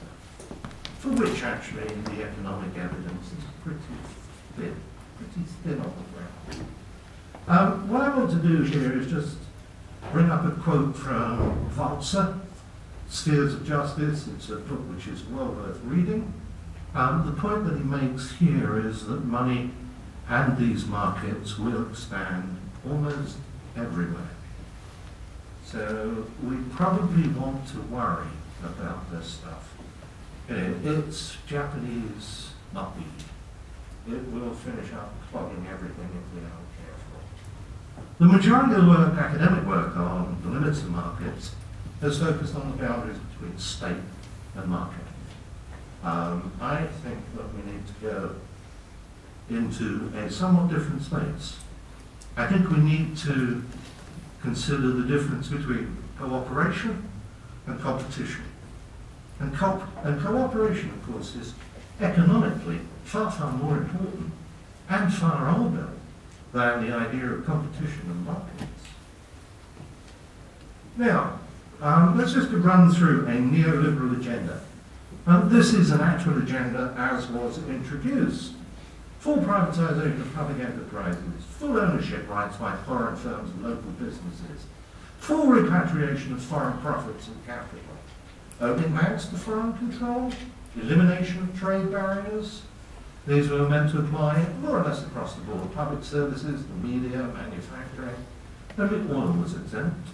for which actually the economic evidence is pretty thin on the ground. What I want to do here is just bring up a quote from Walzer, Spheres of Justice. It's a book which is well worth reading. The point that he makes here is that money and these markets will expand almost everywhere. So we probably want to worry about this stuff. It's Japanese knotweed. It will finish up clogging everything if we aren't careful. The majority of the work, academic work on the limits of markets, has focused on the boundaries between state and market. I think that we need to go into a somewhat different space. I think we need to consider the difference between cooperation and competition. And cooperation, of course, is economically far, far more important and far older than the idea of competition and markets. Now, let's just run through a neoliberal agenda. This is an actual agenda as was introduced. Full privatisation of public enterprises, full ownership rights by foreign firms and local businesses, full repatriation of foreign profits and capital, opening banks to foreign control, elimination of trade barriers. These were meant to apply more or less across the board. Public services, the media, manufacturing. Only oil was exempt.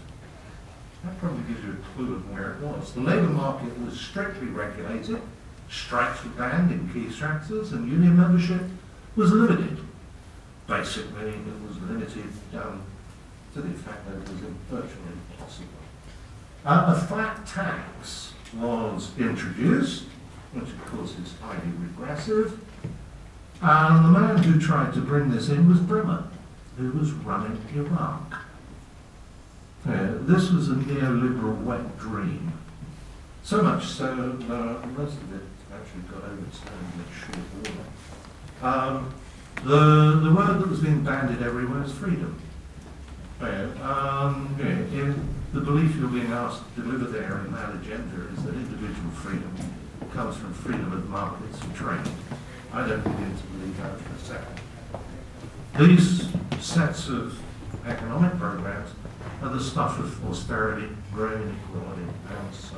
That probably gives you a clue of where it was. The labour market was strictly regulated, strikes were banned in key sectors, and union membership was limited. Basically, it was limited to the fact that it was virtually impossible. A flat tax was introduced, which of course is highly regressive, and the man who tried to bring this in was Bremer, who was running Iraq. This was a neoliberal wet dream. So much so that most of it actually got overturned in short order. The word that was being bandied everywhere is freedom. The belief you're being asked to deliver there in that agenda is that individual freedom comes from freedom of markets and trade. I don't begin to believe that for a second. These sets of economic programs are the stuff of austerity, growing inequality, and so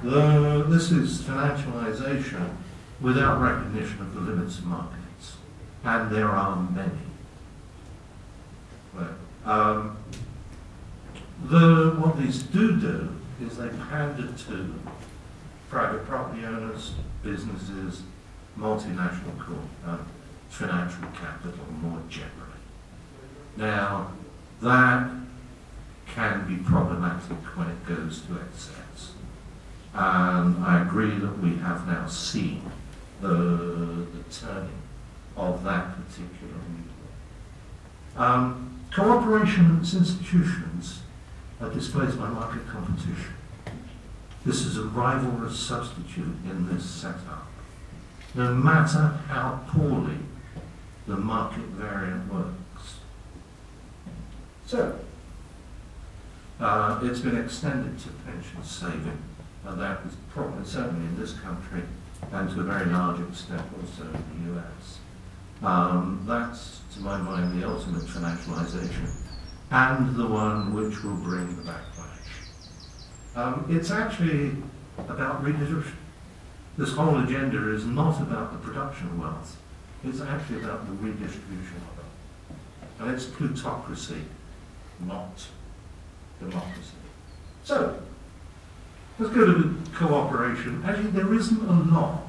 on. This is financialization without recognition of the limits of markets, and there are many. What these do is they pander to private property owners, businesses, multinational financial capital more generally. Now, that can be problematic when it goes to excess. And I agree that we have now seen the turning of that particular evil. Cooperation and institutions are displaced by market competition. This is a rivalrous substitute in this setup. No matter how poorly the market variant works. So, it's been extended to pension saving, and that is probably certainly in this country, and to a very large extent also in the US. That's, to my mind, the ultimate financialization, and the one which will bring the backlash. It's actually about redistribution. This whole agenda is not about the production of wealth, it's actually about the redistribution of it. And it's plutocracy, not democracy. So, let's go to cooperation. Actually, there isn't a lot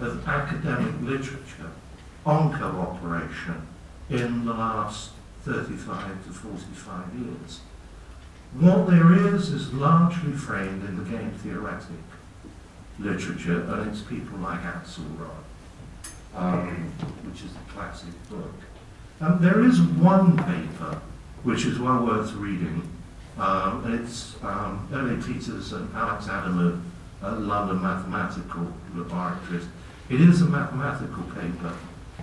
of academic literature on cooperation in the last 35 to 45 years. What there is largely framed in the game theoretic literature, and it's people like Axelrod, which is a classic book. There is one paper which is well worth reading. It's L.A. Peters and Alex Adamou, London Mathematical Laboratories. It is a mathematical paper,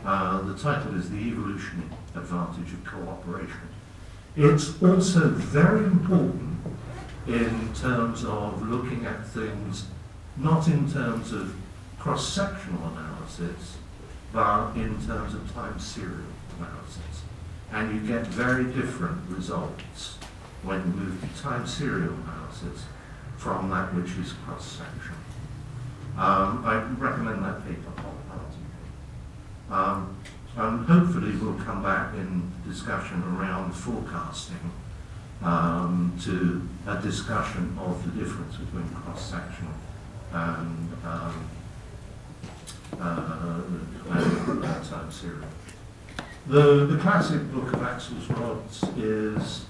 The title is The Evolutionary Advantage of Cooperation. It's also very important in terms of looking at things not in terms of cross-sectional analysis, but in terms of time serial analysis. And you get very different results when you move to time serial analysis from that which is cross-sectional. I recommend that paper wholeheartedly. And hopefully we'll come back in discussion around forecasting to a discussion of the difference between cross-sectional and time serial. The classic book of Axel's rods is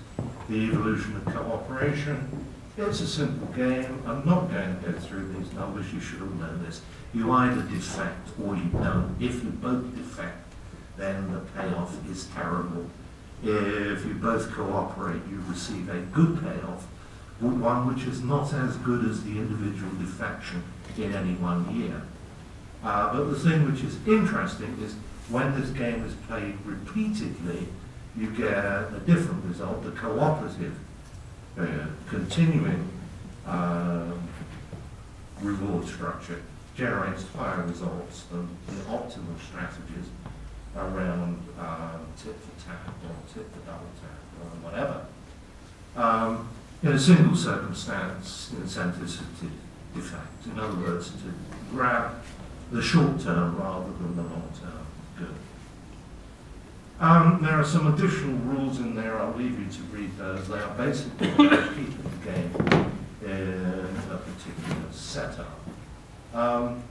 The Evolution of Cooperation. It's a simple game. I'm not going to go through these numbers. You should all know this. You either defect or you don't. If you both defect, then the payoff is terrible. If you both cooperate, you receive a good payoff, one which is not as good as the individual defection in any one year. But the thing which is interesting is when this game is played repeatedly, you get a different result. The cooperative continuing reward structure generates higher results than the optimal strategies around tit for tat or tit for double tat or whatever. In a single circumstance, incentives to defect. In other words, to grab the short term rather than the long term good. There are some additional rules in there. I'll leave you to read those. They are basically about keeping the game in a particular setup. In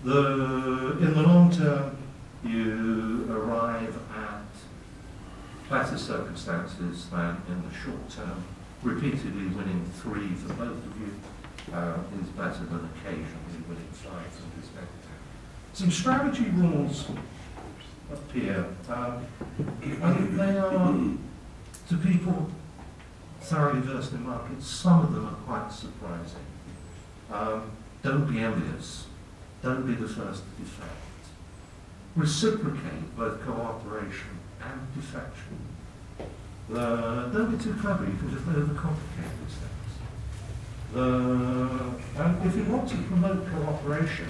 the long term, you arrive at better circumstances than in the short term. Repeatedly winning 3 for both of you is better than occasionally winning 5 from this negative. Some strategy rules appear, and they are, to people thoroughly versed in markets, some of them are quite surprising. Don't be envious. Don't be the first to defect. Reciprocate both cooperation and defection. Don't be too clever, you can just overcomplicate these things. And if you want to promote cooperation,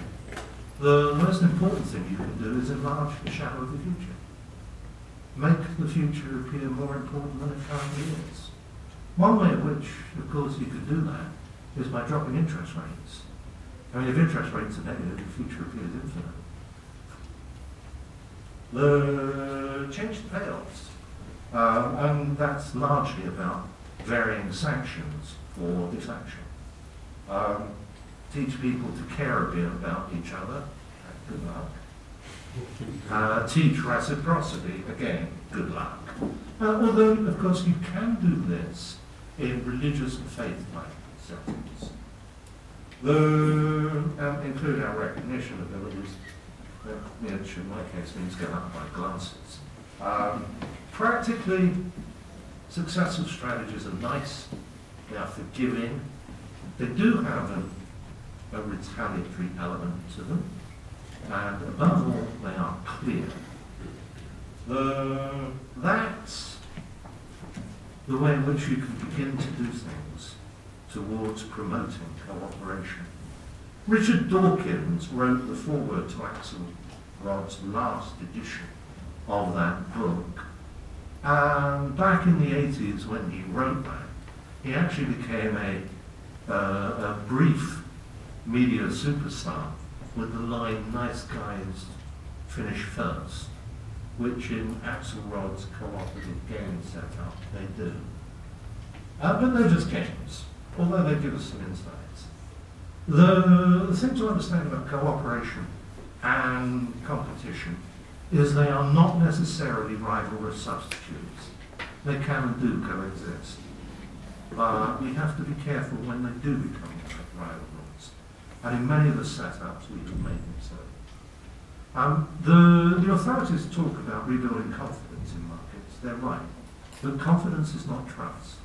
the most important thing you can do is enlarge the shadow of the future. Make the future appear more important than it currently is. One way in which, of course, you could do that is by dropping interest rates. I mean, if interest rates are negative, the future appears infinite. Change the payoffs. And that's largely about varying sanctions for defection. Teach people to care a bit about each other. Good luck. Teach reciprocity. Again, good luck. Although, of course, you can do this in religious and faith-like settings. Include our recognition abilities, which in my case means get up by glances. Practically, successful strategies are nice, they are forgiving, they do have a retaliatory element to them, and above all, they are clear. That's the way in which you can begin to do things towards promoting cooperation. Richard Dawkins wrote the foreword to Axel Rod's last edition of that book. And back in the 80s when he wrote that, he actually became a brief media superstar with the line, "Nice guys finish first," which in Axel Rod's cooperative game setup they do. But they're just games, although they give us some insights. The thing to understand about cooperation and competition is they are not necessarily rivalrous substitutes. They can and do coexist. But we have to be careful when they do become rivalrous. And in many of the setups, we can make them so. The authorities talk about rebuilding confidence in markets. They're right. But confidence is not trust.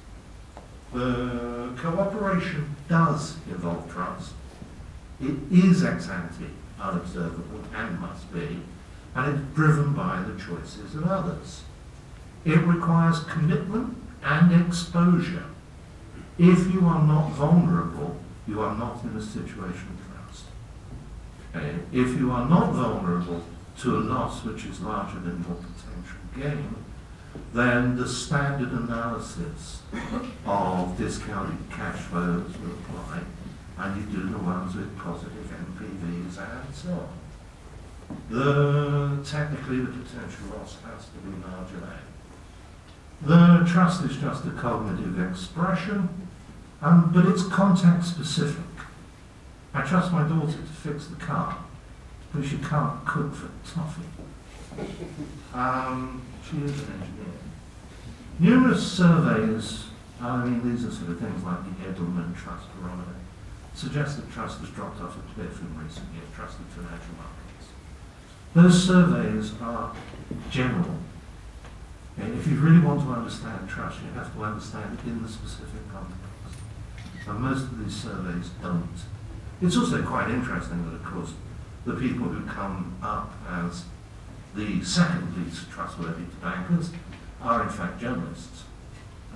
The cooperation does involve trust. It is ex ante, unobservable, and must be. and it's driven by the choices of others. It requires commitment and exposure. If you are not vulnerable, you are not in a situation of trust. Okay? If you are not vulnerable to a loss which is larger than your potential gain, then the standard analysis of discounted cash flows will apply, and you do the ones with positive NPVs and so on. Technically, the potential loss has to be marginal. The trust is just a cognitive expression, but it's context specific. I trust my daughter to fix the car, but she can't cook for toffee. She is an engineer. Numerous surveys, these are sort of things like the Edelman Trust Barometer, suggest that trust has dropped off a cliff in recent years, trust in financial markets. Those surveys are general. Okay? If you really want to understand trust, you have to understand it in the specific context. And most of these surveys don't. It's also quite interesting that, of course, the people who come up as the second least trustworthy to bankers are in fact journalists.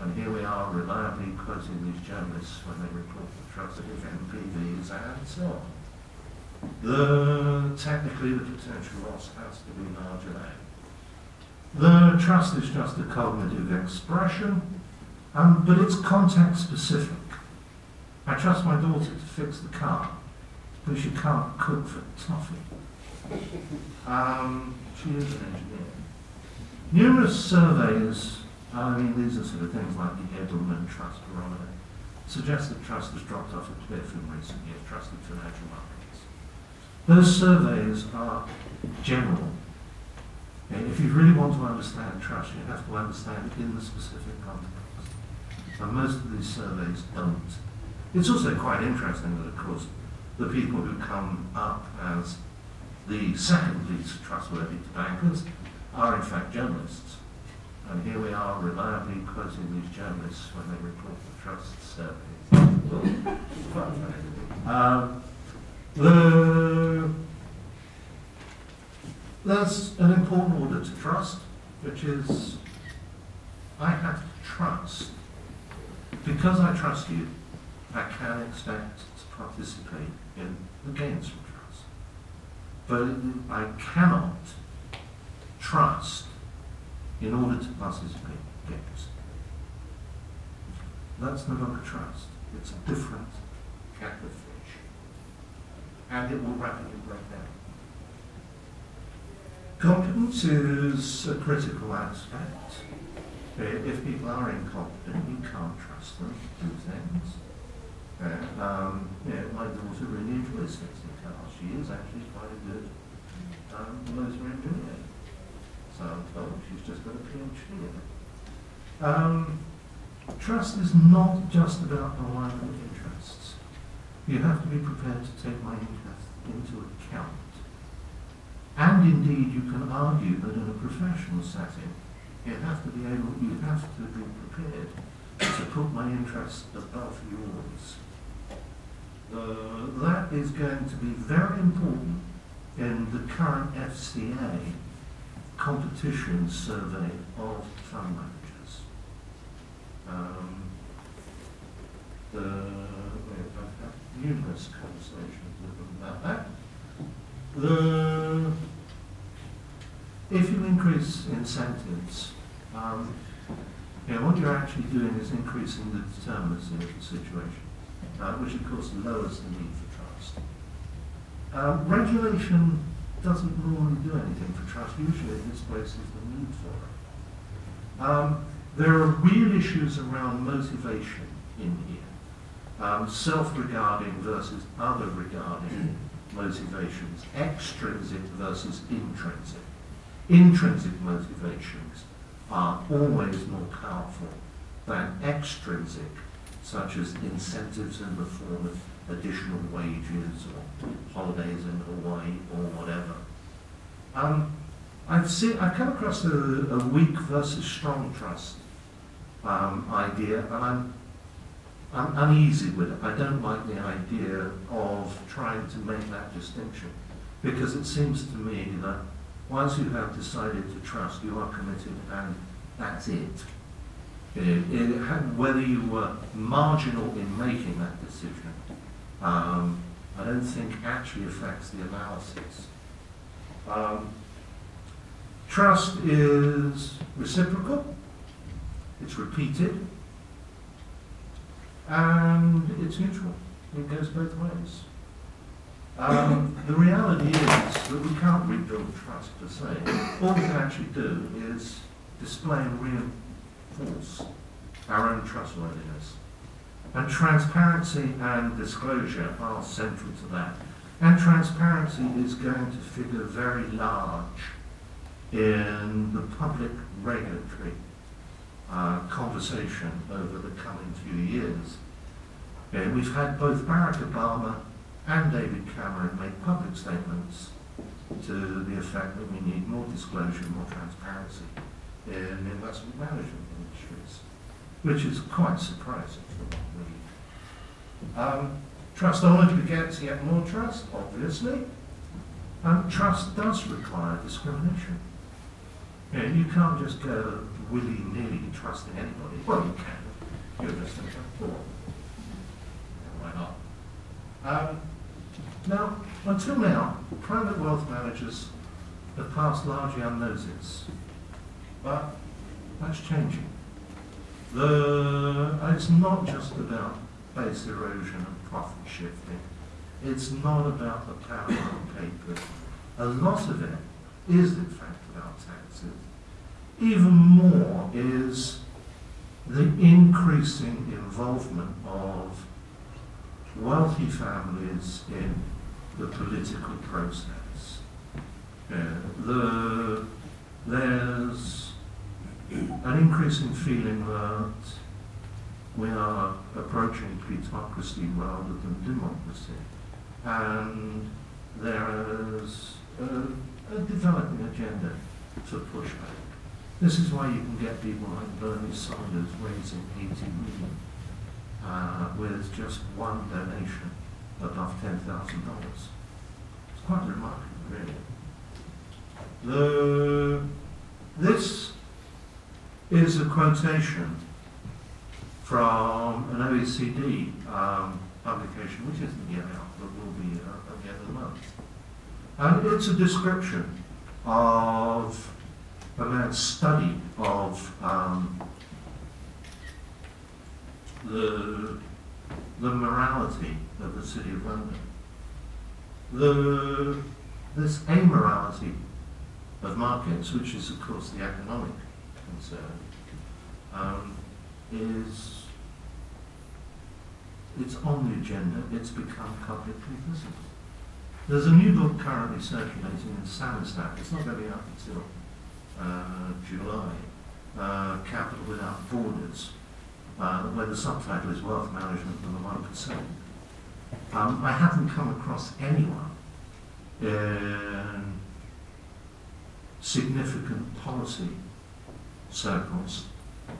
And here we are reliably quoting these journalists when they report the positive NPVs and so on. Technically, the potential loss has to be marginal. The trust is just a cognitive expression, but it's context specific. I trust my daughter to fix the car, but she can't cook for toffee. She is an engineer. Numerous surveys, these are sort of things like the Edelman Trust Barometer, suggest that trust has dropped off a cliff in recent years, trust in financial markets. Those surveys are general. Okay? If you really want to understand trust, you have to understand it in the specific context. And most of these surveys don't. It's also quite interesting that, of course, the people who come up as the second least trustworthy to bankers are in fact journalists. And here we are reliably quoting these journalists when they report the trust surveys. There's an important order to trust, which is I have to trust. Because I trust you, I can expect to participate in the gains from trust. But I cannot trust in order to participate in gains. That's no longer trust. It's a different kettle of fish. And it will rapidly break down. Competence is a critical aspect. If people are incompetent, you can't trust them to do things. My daughter really enjoys fixing cars. She is actually quite a good motor engineer. So I'm told she's just got a PhD in it. Trust is not just about alignment of interests. You have to be prepared to take my interest into account. And indeed, you can argue that in a professional setting, you have to be prepared to put my interests above yours. That is going to be very important in the current FCA competition survey of fund managers. I've had numerous conversations with them about that. If you increase incentives, what you're actually doing is increasing the determinacy of the situation, which of course lowers the need for trust. Regulation doesn't normally do anything for trust. Usually it displaces the need for it. There are real issues around motivation in here. Self-regarding versus other-regarding motivations, extrinsic versus intrinsic. Intrinsic motivations are always more powerful than extrinsic, such as incentives in the form of additional wages or holidays in Hawaii or whatever. I've come across a weak versus strong trust idea, and I'm uneasy with it. I don't like the idea of trying to make that distinction, because it seems to me that once you have decided to trust, you are committed, and that's it. Whether you were marginal in making that decision, I don't think actually affects the analysis. Trust is reciprocal, it's repeated, and it's mutual. It goes both ways. The reality is that we can't rebuild trust per se. All we can actually do is display and reinforce our own trustworthiness. And transparency and disclosure are central to that. And transparency is going to figure very large in the public regulatory conversation over the coming few years. We've had both Barack Obama and David Cameron make public statements to the effect that we need more disclosure, more transparency in investment management industries, which is quite surprising for what we trust only begets yet more trust, obviously. Trust does require discrimination. You can't just go willy-nilly trusting anybody. Well, you can. You're just a fool. Why not? Now, until now, private wealth managers have passed largely unnoticed. But that's changing. It's not just about base erosion and profit shifting. It's not about the power of paper. A lot of it is, in fact, about taxes. Even more is the increasing involvement of wealthy families in the political process. There's an increasing feeling that we are approaching plutocracy rather than democracy. And there is a developing agenda to push back. This is why you can get people like Bernie Sanders raising $80 million with just one donation above $10,000. It's quite remarkable, really. This is a quotation from an OECD publication, which isn't yet out, but will be at the end of the month. And it's a description of a man's study of the morality of the City of London. This amorality of markets, which is of course the economic concern, it's on the agenda, it's become publicly visible. There's a new book currently circulating in Samizdat. It's not going to be out until July, Capital Without Borders, where the subtitle is Wealth Management and the 1%. I haven't come across anyone in significant policy circles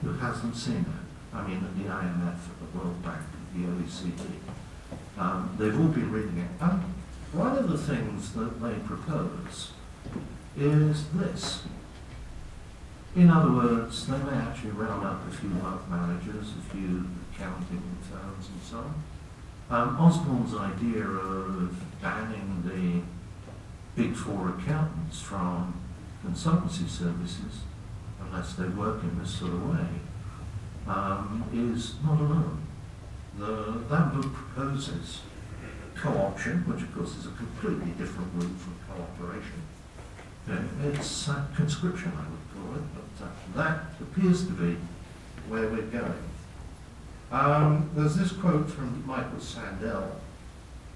who hasn't seen it. I mean, at the IMF, at the World Bank, at the OECD. They've all been reading it. And one of the things that they propose is this. In other words, they may actually round up a few wealth managers, a few accounting firms and so on. Osborne's idea of banning the big four accountants from consultancy services, unless they work in this sort of way, is not alone. That book proposes co-option, which of course is a completely different route from cooperation. It's conscription, I would call it, but that appears to be where we're going. There's this quote from Michael Sandel,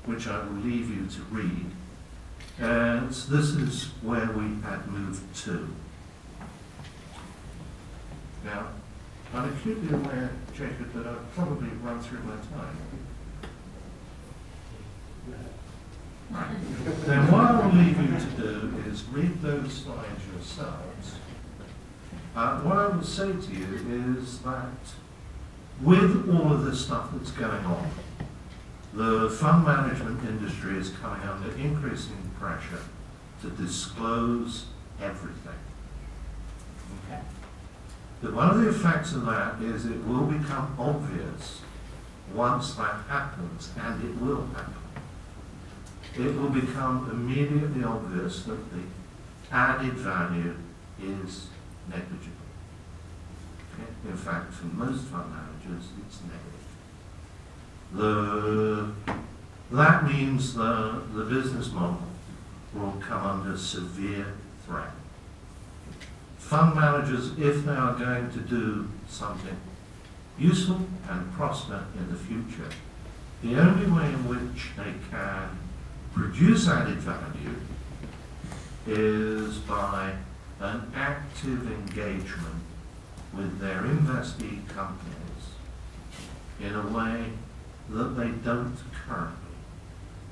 which I will leave you to read, and this is where we had moved to. Now, I'm acutely aware, Jacob, that I've probably run through my time. Then what I will leave you to do is read those slides yourselves. What I will say to you is that with all of this stuff that's going on, the fund management industry is coming under increasing pressure to disclose everything. Okay. But one of the effects of that is it will become obvious once that happens, and it will happen. It will become immediately obvious that the added value is negligible. Okay? In fact, for most fund managers, it's negative. That means the business model will come under severe threat. Fund managers, if they are going to do something useful and prosper in the future, the only way in which they can produce added value is by an active engagement with their investee companies in a way that they don't currently.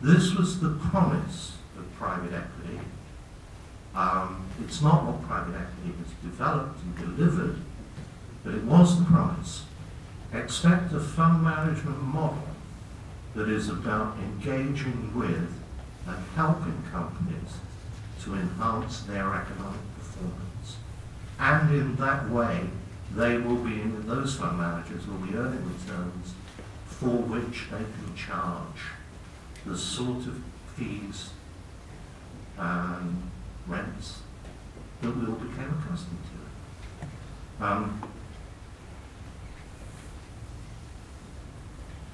This was the promise of private equity. It's not what private equity has developed and delivered, but it was the promise. Expect a fund management model that is about engaging with and helping companies to enhance their economic performance. And in that way, those fund managers will be earning returns for which they can charge the sort of fees and rents that we all became accustomed to.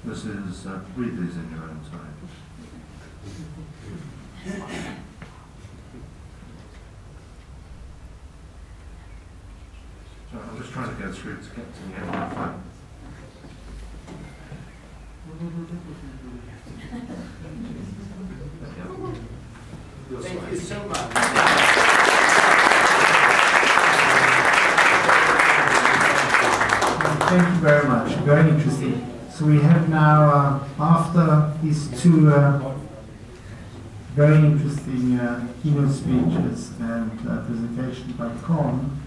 This is, read these in your own time. So I'm just trying to go through to get to the end of the time. Thank you so much. Thank you very much. Very interesting. So we have now, after these two very interesting keynote speeches and presentation by Con,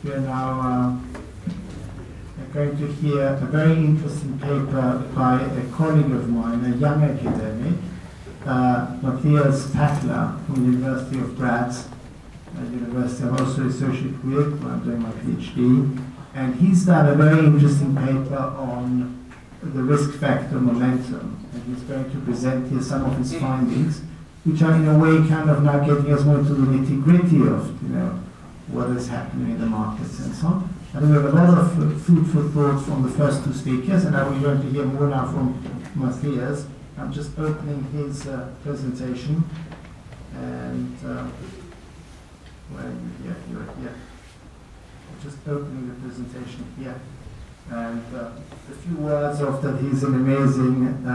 we are now going to hear a very interesting paper by a colleague of mine, a young academic, Matthias Pachler from the University of Graz, a university I'm also associated with, where I'm doing my PhD. And he's done a very interesting paper on the risk factor momentum. And he's going to present here some of his findings, which are in a way kind of now getting us more into the nitty-gritty of, what is happening in the markets and so on. I think we have a lot of food for thought from the first two speakers, and now we're going to hear more now from Matthias. I'm just opening his presentation, and you're here. I'm just opening the presentation here, and a few words of that. He's an amazing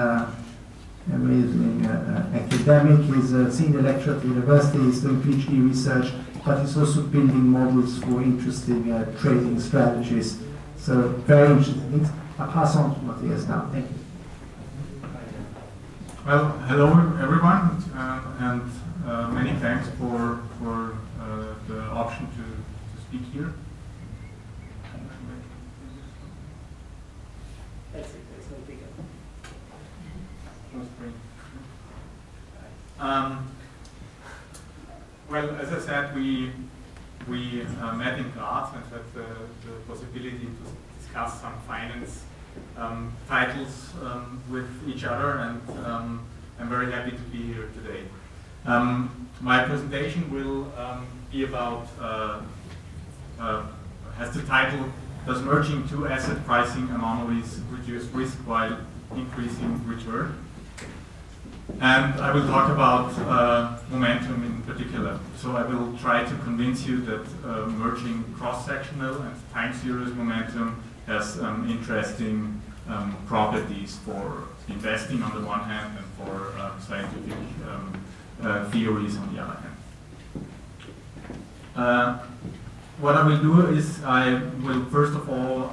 academic. He's a senior lecturer at the university. He's doing PhD research, but he's also building models for interesting trading strategies. So very interesting things. I'll pass on to Matthias now. Thank you. Well, hello everyone, and many thanks for the option to speak here. That's it. That's no bigger. Well, as I said, we met in Graz and had the possibility to discuss some finance titles with each other, and I'm very happy to be here today. My presentation will be about, has the title, Does Merging Two Asset Pricing Anomalies Reduce Risk While Increasing Return? And I will talk about momentum in particular. So I will try to convince you that merging cross-sectional and time series momentum has interesting properties for investing on the one hand and for scientific theories on the other hand. What I will do is I will first of all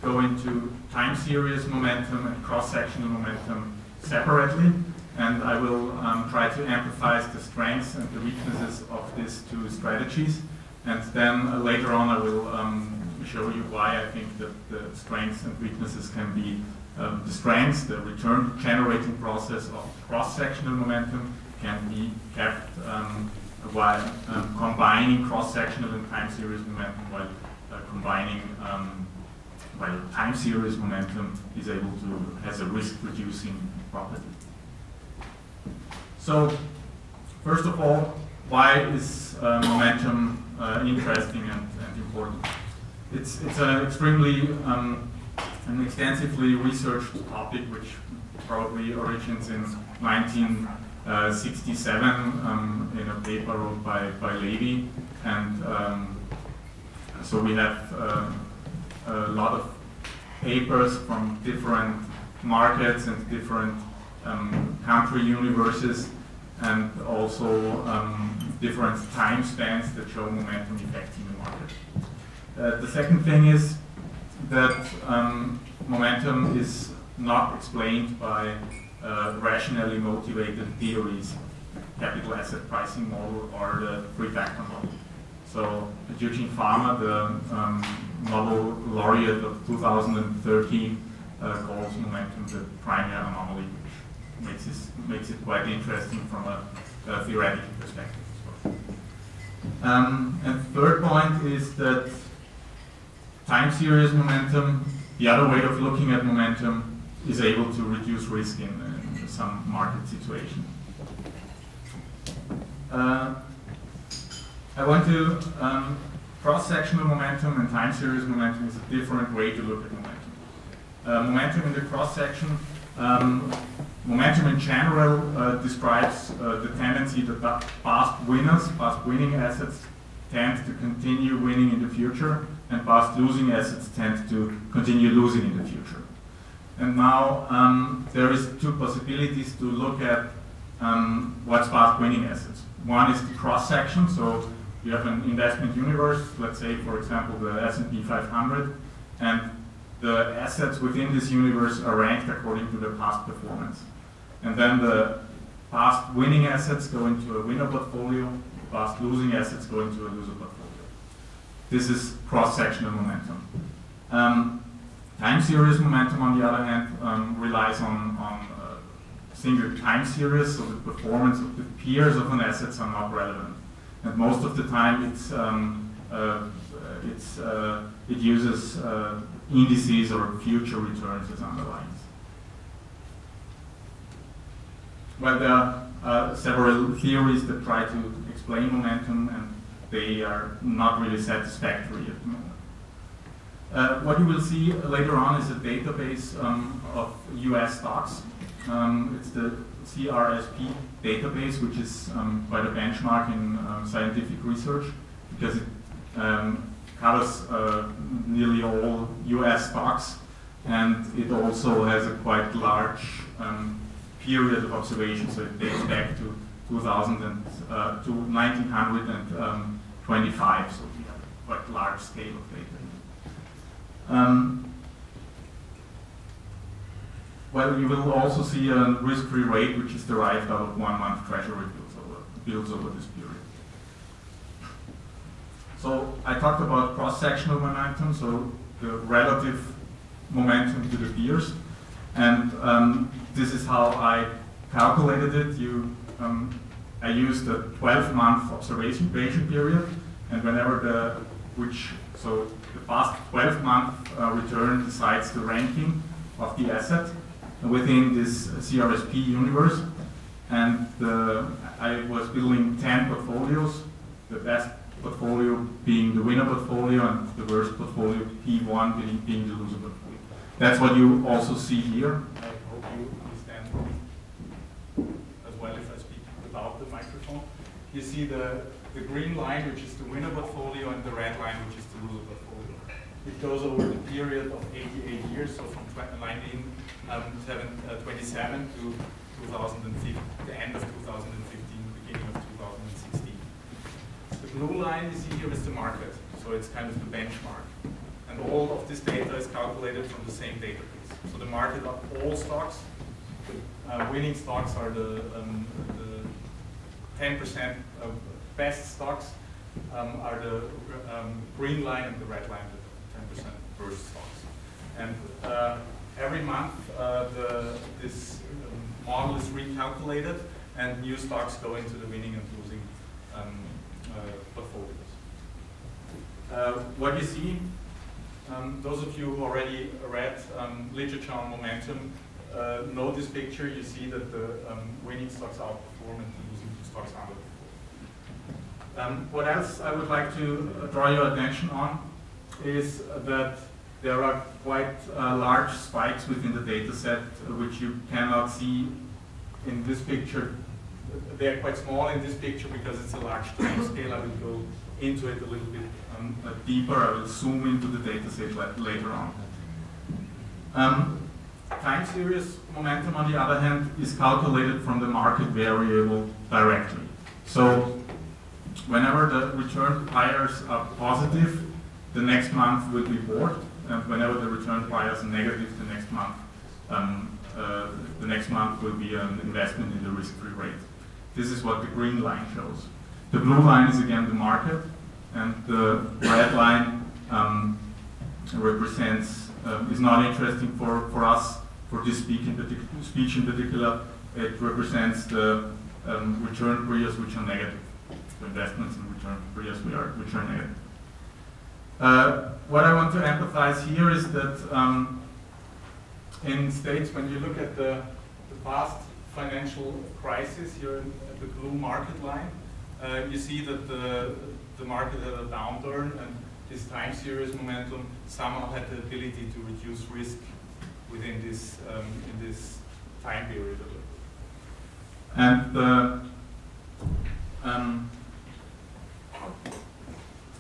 go into time series momentum and cross-sectional momentum separately, and I will try to emphasize the strengths and the weaknesses of these two strategies, and then later on I will show you why I think that the strengths and weaknesses can be the strengths, the return generating process of cross-sectional momentum can be kept while combining cross-sectional and time series momentum, while combining while time series momentum is able to has a risk-reducing property. So, first of all, why is momentum interesting and important? It's an extremely an extensively researched topic, which probably originates in 1967 in a paper wrote by Levy, and so we have a lot of papers from different markets and different country universes, and also different time spans that show momentum effects in the market. The second thing is that momentum is not explained by rationally motivated theories, capital asset pricing model, or the three-factor model. So Eugene Farmer, the Nobel laureate of 2013, calls momentum the primary anomaly, which makes it quite interesting from a theoretical perspective as well. And third point is that time series momentum, the other way of looking at momentum, is able to reduce risk in some market situation. I want to cross-sectional momentum and time series momentum is a different way to look at momentum. Momentum in the cross-section, momentum in general describes the tendency that past winning assets tend to continue winning in the future, and past losing assets tend to continue losing in the future. And now there is two possibilities to look at what's past winning assets. One is the cross-section, so you have an investment universe, let's say for example the S&P 500, and the assets within this universe are ranked according to their past performance. And then the past winning assets go into a winner portfolio, past losing assets go into a loser portfolio. This is cross-sectional momentum. Time series momentum, on the other hand, relies on single time series, so the performance of the peers of an assets are not relevant. And most of the time it uses indices or future returns as underlyings. Well, there are several theories that try to explain momentum, and they are not really satisfactory at the moment. What you will see later on is a database of US stocks. It's the CRSP database, which is quite a benchmark in scientific research, because it covers nearly all US stocks, and it also has a quite large period of observation, so it dates back to 1925, so we have a quite large scale of data. Well, you will also see a risk-free rate, which is derived out of 1 month treasury bills over this period. So I talked about cross-sectional momentum, so the relative momentum to the peers, and this is how I calculated it. I used a 12-month observation period, and whenever the past 12-month return decides the ranking of the asset within this CRSP universe, and I was building 10 portfolios, the best portfolio being the winner portfolio and the worst portfolio, P1, being the loser portfolio. That's what you also see here. I hope you understand as well if I speak without the microphone. You see the green line, which is the winner portfolio, and the red line, which is the loser portfolio. It goes over the period of 88 years, so from 1927 to 2015, the end of 2015, beginning of 2016. The blue line you see here is the market, so it's kind of the benchmark. And all of this data is calculated from the same database. So the market of all stocks, the winning stocks are the 10% of best stocks are the green line, and the red line, the 10% worst stocks. And every month this model is recalculated, and new stocks go into the winning and losing portfolios. What you see, those of you who already read literature on momentum know this picture. You see that the winning stocks outperform and the losing stocks underperform. What else I would like to draw your attention on is that there are quite large spikes within the data set, which you cannot see in this picture. They are quite small in this picture because it's a large time scale. I will go into it a little bit deeper. I will zoom into the data set later on. Time series momentum, on the other hand, is calculated from the market variable directly. So whenever the return buyers are positive, the next month will be bought, and whenever the return buyers are negative, the next month will be an investment in the risk-free rate. This is what the green line shows. The blue line is again the market, and the red line represents, is not interesting for us, for this speech in particular. It represents the return periods which are negative. The investments in return periods which are negative. What I want to emphasize here is that in states, when you look at the past financial crisis here at the blue market line, you see that the market had a downturn, and this time series momentum somehow had the ability to reduce risk within this in this time period. And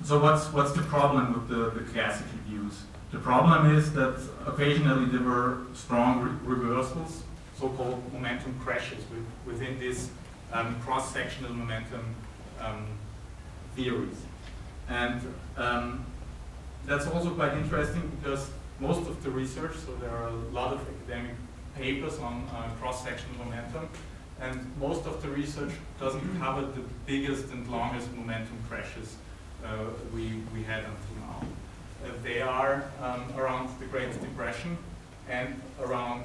so what's the problem with the classical views? The problem is that occasionally there were strong reversals, so-called momentum crashes within this cross-sectional momentum theories. And that's also quite interesting because most of the research, so there are a lot of academic papers on cross-sectional momentum, and most of the research doesn't cover the biggest and longest momentum crashes we had until now. They are around the Great Depression and around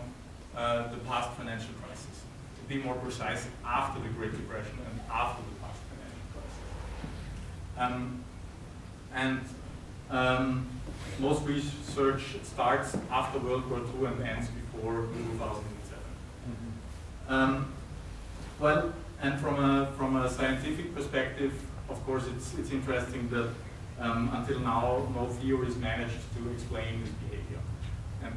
the past financial crisis. To be more precise, after the Great Depression and after the past financial crisis. Most research starts after World War II and ends before 2007. Well, and from a scientific perspective, of course, it's interesting that until now, no theories managed to explain this behavior. And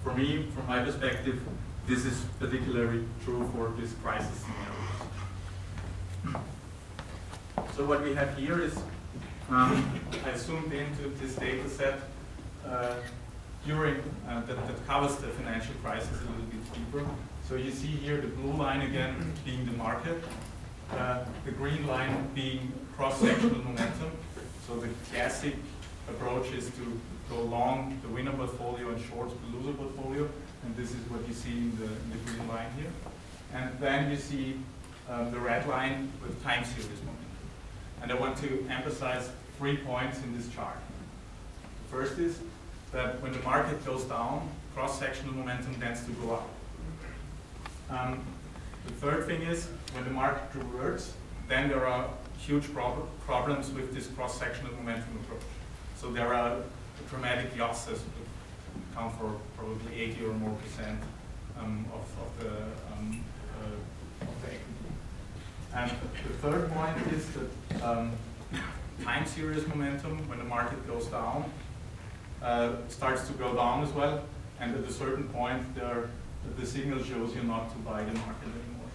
for me, from my perspective, this is particularly true for this crisis scenarios. So what we have here is, I zoomed into this data set that covers the financial crisis a little bit deeper. So you see here the blue line again being the market, the green line being cross-sectional momentum. So the classic approach is to go long the winner portfolio and short the loser portfolio, and this is what you see in the green line here. And then you see the red line with time series momentum. And I want to emphasize 3 points in this chart. The first is that when the market goes down, cross-sectional momentum tends to go up. The third thing is, when the market reverts, then there are huge problems with this cross-sectional momentum approach. So there are dramatic losses that account for probably 80 or more percent of the equity. And the third point is that time series momentum, when the market goes down, starts to go down as well. And at a certain point, the signal shows you not to buy the market anymore.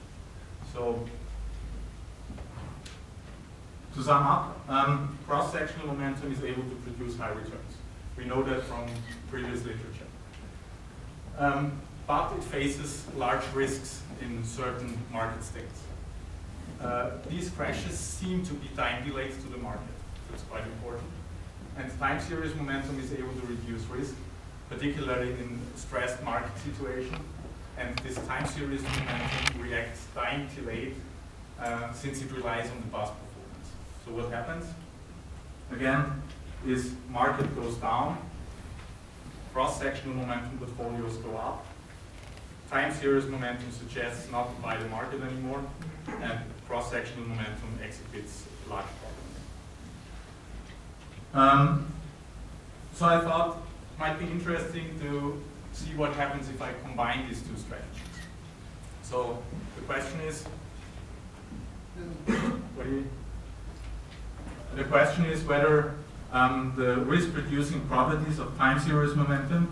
So, to sum up, cross-sectional momentum is able to produce high returns. We know that from previous literature. But it faces large risks in certain market states. These crashes seem to be time delayed to the market. That's quite important. And time series momentum is able to reduce risk, particularly in stressed market situation. And this time series momentum reacts time delayed since it relies on the past performance. So what happens? Again, is market goes down, cross-sectional momentum portfolios go up, time series momentum suggests not to buy the market anymore, and cross-sectional momentum exit it's large problems. So I thought it might be interesting to see what happens if I combine these two strategies. So the question is, whether the risk-reducing properties of time series momentum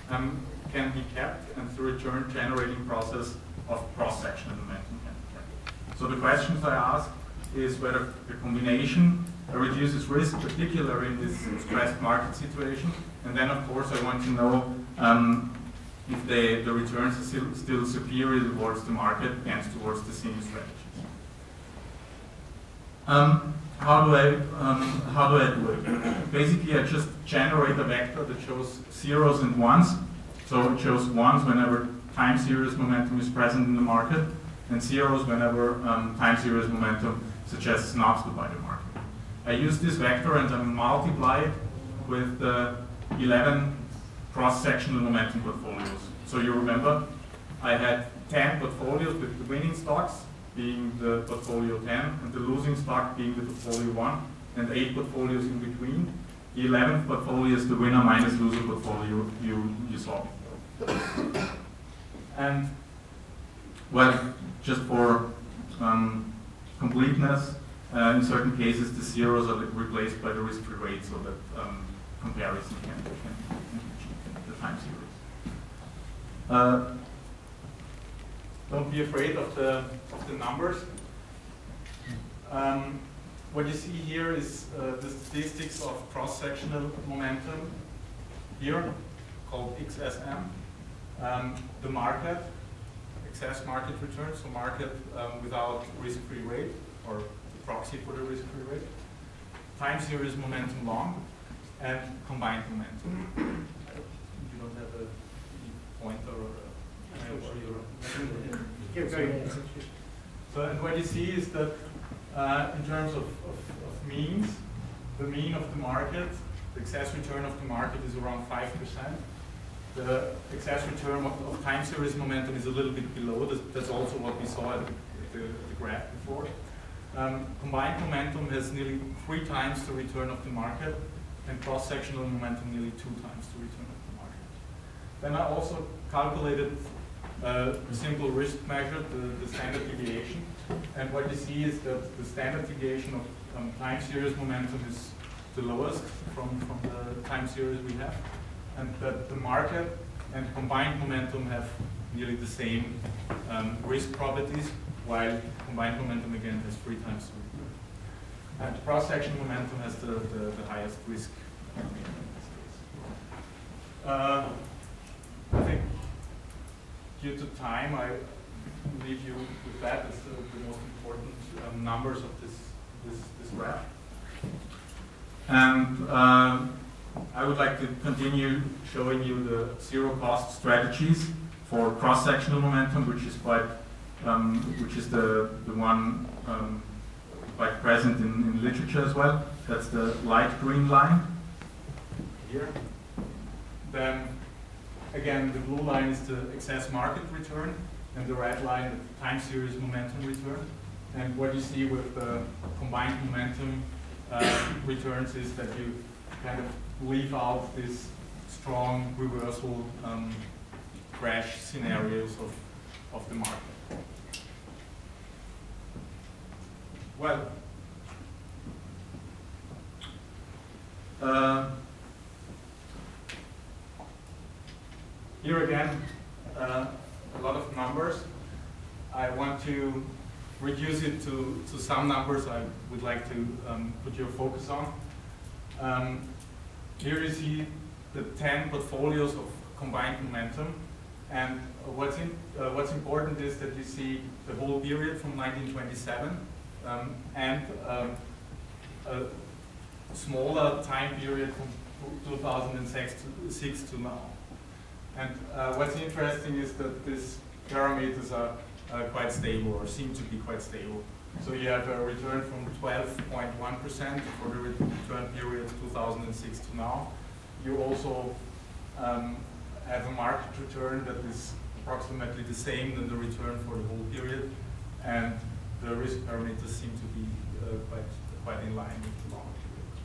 can be kept, and the return generating process of cross-sectional momentum can be kept. So the questions I ask is whether the combination reduces risk, particularly in this stressed market situation, and then of course I want to know if the returns are still superior towards the market and towards the same strategies. How do I do it? Basically, I just generate a vector that shows zeros and ones. So it shows ones whenever time series momentum is present in the market, and zeros whenever time series momentum suggests not to buy the market. I use this vector and I multiply it with the 11 cross-sectional momentum portfolios. So you remember, I had 10 portfolios with the winning stocks being the portfolio 10, and the losing stock being the portfolio 1, and 8 portfolios in between. The 11th portfolio is the winner minus loser portfolio you saw. And, well, just for completeness, in certain cases the zeros are replaced by the risk-free rate so that comparison can achieve the time series. Don't be afraid of the numbers. What you see here is the statistics of cross-sectional momentum here, called XSM. The market, excess market return, so market without risk-free rate, or the proxy for the risk-free rate. Time series momentum long, and combined momentum. You don't have a pointer or a so, and what you see is that in terms of means, the mean of the market, the excess return of the market is around 5%. The excess return of time series momentum is a little bit below. That's also what we saw at the graph before. Combined momentum has nearly 3 times the return of the market, and cross-sectional momentum nearly 2 times the return of the market. Then I also calculated a simple risk measure, the standard deviation. And what you see is that the standard deviation of time series momentum is the lowest from the time series we have. And that the market and combined momentum have nearly the same risk properties, while combined momentum again has 3 times the return. And cross-section momentum has the highest risk. I think due to time, I leave you with that as the most important numbers of this graph. And I would like to continue showing you the zero-cost strategies for cross-sectional momentum, which is quite, which is the one quite present in literature as well. That's the light green line here. Then again, the blue line is the excess market return, and the red line the time series momentum return. And what you see with the combined momentum returns is that you kind of leave out these strong reversal crash scenarios of the market. Well, here again, a lot of numbers. I want to reduce it to some numbers I would like to put your focus on. Here you see the 10 portfolios of combined momentum, and what's important is that you see the whole period from 1927 and a smaller time period from 2006 to now. And what's interesting is that these parameters are quite stable, or seem to be quite stable. So you have a return from 12.1% for the return period 2006 to now. You also have a market return that is approximately the same than the return for the whole period. And the risk parameters seem to be quite in line with the longer period as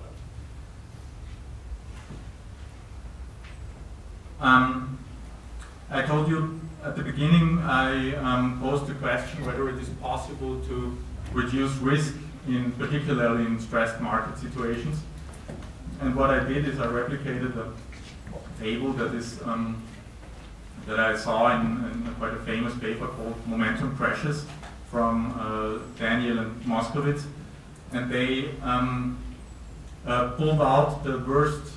well. I told you at the beginning, I posed the question whether it is possible to reduce risk, particularly in stressed market situations. And what I did is I replicated a table that is that I saw in quite a famous paper called Momentum Crashes from Daniel and Moskowitz, and they pulled out the worst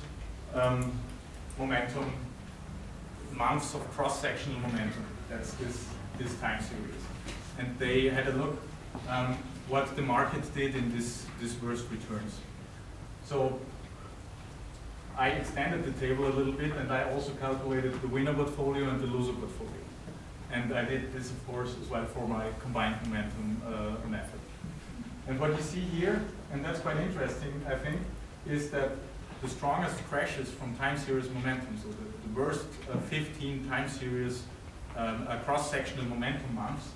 momentum months of cross-sectional momentum. That's this time series, and they had a look what the market did in this worst returns. So I extended the table a little bit, and I also calculated the winner portfolio and the loser portfolio. And I did this, of course, as well for my combined momentum method. And what you see here, and that's quite interesting, I think, is that the strongest crashes from time series momentum, so the worst 15 time series cross-sectional momentum months,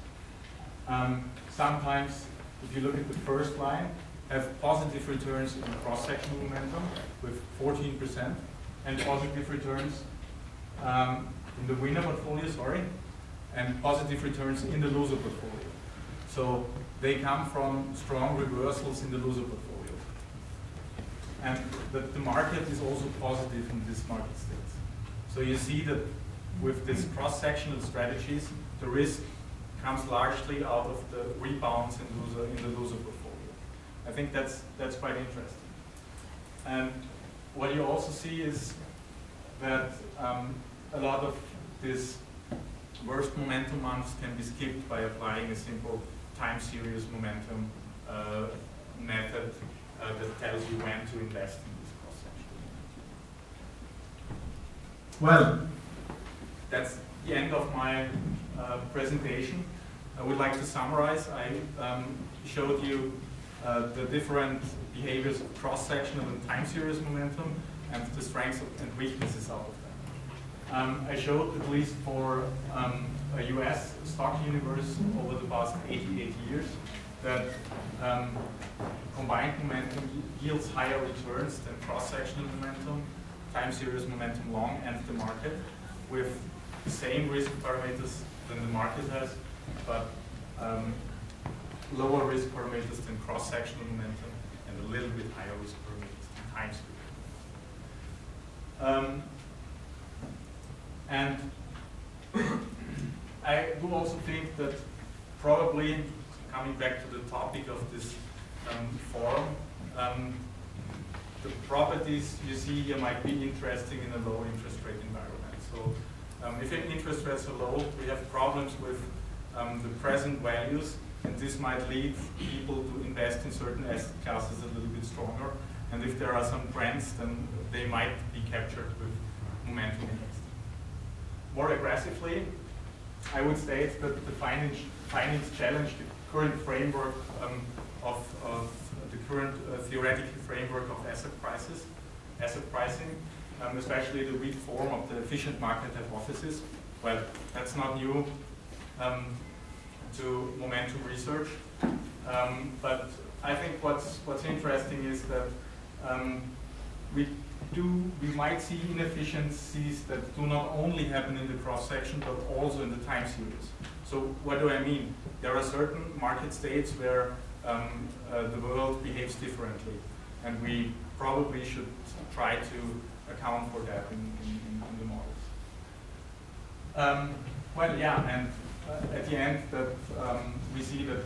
sometimes, if you look at the first line, have positive returns in cross-sectional momentum with 14%, and positive returns in the winner portfolio, and positive returns in the loser portfolio. So they come from strong reversals in the loser portfolio. And the market is also positive in this market state. So you see that with these cross-sectional strategies, the risk comes largely out of the rebounds in the loser portfolio. I think that's quite interesting. And what you also see is that a lot of these worst momentum months can be skipped by applying a simple time series momentum method that tells you when to invest in this cross-section. Well, that's the end of my presentation. I would like to summarize. I showed you the different behaviors of cross-sectional and time series momentum and the strengths and weaknesses out of them. I showed, at least for a US stock universe over the past 88 years, that combined momentum yields higher returns than cross-sectional momentum, time series momentum long, and the market, with the same risk parameters than the market has, but lower risk parameters than cross-sectional momentum and a little bit higher risk parameters than time series. And I do also think that probably, coming back to the topic of this forum, the properties you see here might be interesting in a low interest rate environment. So if interest rates are low, we have problems with the present values, and this might lead people to invest in certain asset classes a little bit stronger. And if there are some trends, then they might be captured with momentum investing. More aggressively, I would state that the findings challenge the current framework of the current theoretical framework of asset pricing, especially the weak form of the efficient market hypothesis. Well, that's not new to momentum research, but I think what's interesting is that we might see inefficiencies that do not only happen in the cross-section, but also in the time series. So what do I mean? There are certain market states where the world behaves differently, and we probably should try to account for that in the models. Well, yeah, and at the end that we see that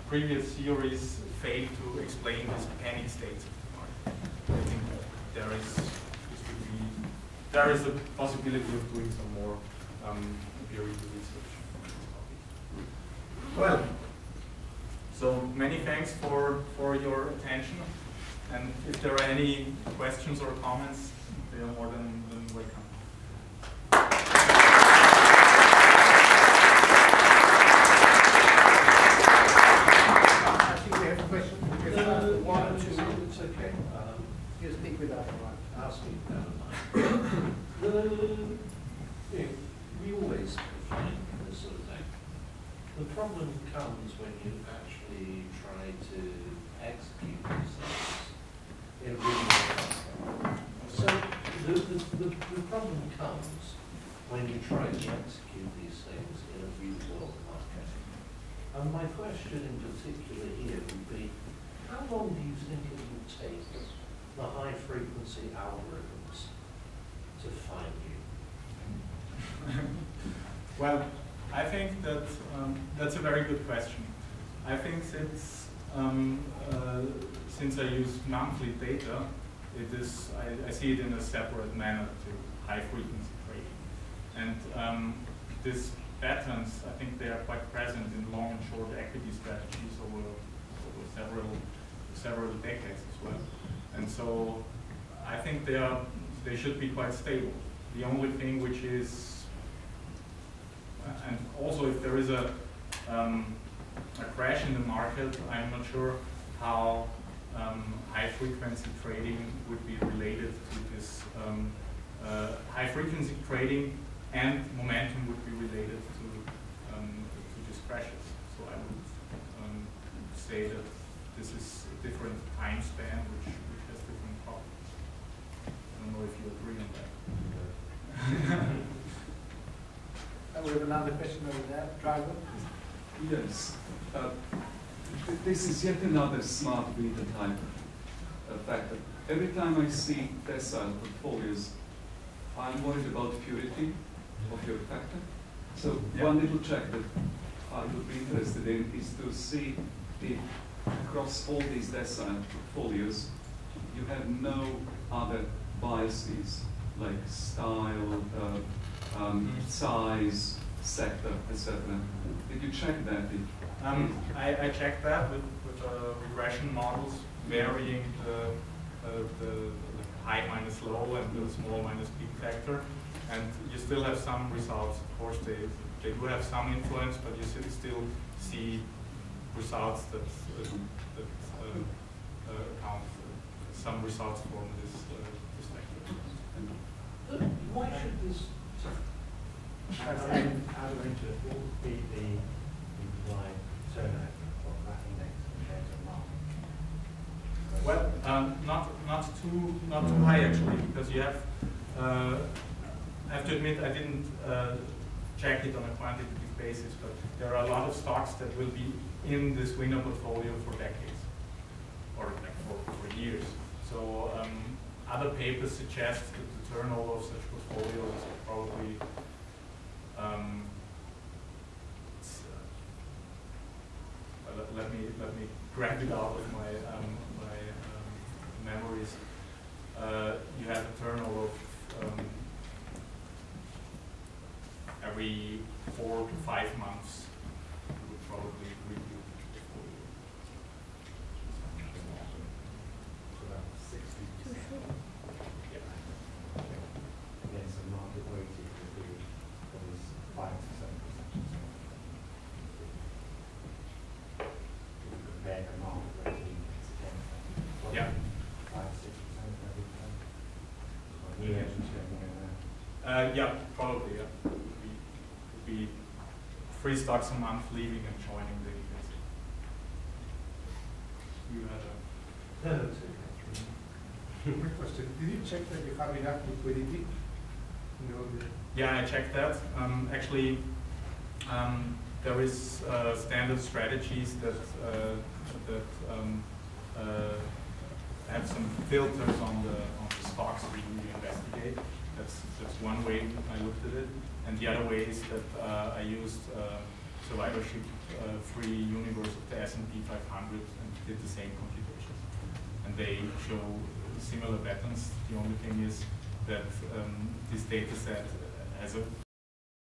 previous theories fail to explain these panic states of the market. I think that there is a possibility of doing some more empirical research on this topic. Well, so many thanks for your attention, and if there are any questions or comments, they are more than welcome. Actually, we have a question. If one or two, it's okay. You speak without asking. We always find this sort of thing. The problem comes when you actually when you try to execute these things in a real world market. And my question in particular here would be, how long do you think it will take the high frequency algorithms to find you? Well, I think that that's a very good question. I think since I use monthly data, I see it in a separate manner to high frequency trading. And these patterns, I think they are quite present in long and short equity strategies over several decades as well. And so I think they should be quite stable. The only thing which is, and also if there is a crash in the market, I'm not sure how high frequency trading would be related to this. High frequency trading and momentum would be related to these crashes. So I would say that this is a different time span which has different problems. I don't know if you agree on that. We have another question over there. Driver? Yes. This is yet another smart beta type factor. Every time I see decile portfolios, I'm worried about purity of your factor. So one little check that I would be interested in is to see if across all these decile portfolios you have no other biases like style, size, sector, etc. Did you check that? I checked that with regression models varying the high minus low and the small minus peak factor, and you still have some results. Of course, they do have some influence, but you still see results that account some results from this factor. Why should this? Out of interest, what would be the implied turnover of that index compared to the market? Well, not too high actually, because you have. I have to admit, I didn't check it on a quantitative basis, but there are a lot of stocks that will be in this winner portfolio for decades, or like for years. So other papers suggest that the turnover of such portfolios is probably let me grab it out of my memories. You have a turnover of every 4 to 5 months. You would probably review the portfolio. So that's 60%. Yeah. Against the market weighted would be what is 5 to 7%. If you compare the market weighted index against that, Yeah. 5 to 6% every time. New entrants going in there. Yeah, probably. Yeah, would be 3 stocks a month leaving and joining the index. You had a. No, that's okay. Quick question. Did you check that you have enough liquidity? Yeah, I checked that. Actually, there is standard strategies that have some filters on the stocks we investigate. That's one way I looked at it, and the other way is that I used survivorship-free universe of the S&P 500 and did the same computations, and they show similar patterns. The only thing is that this data set has a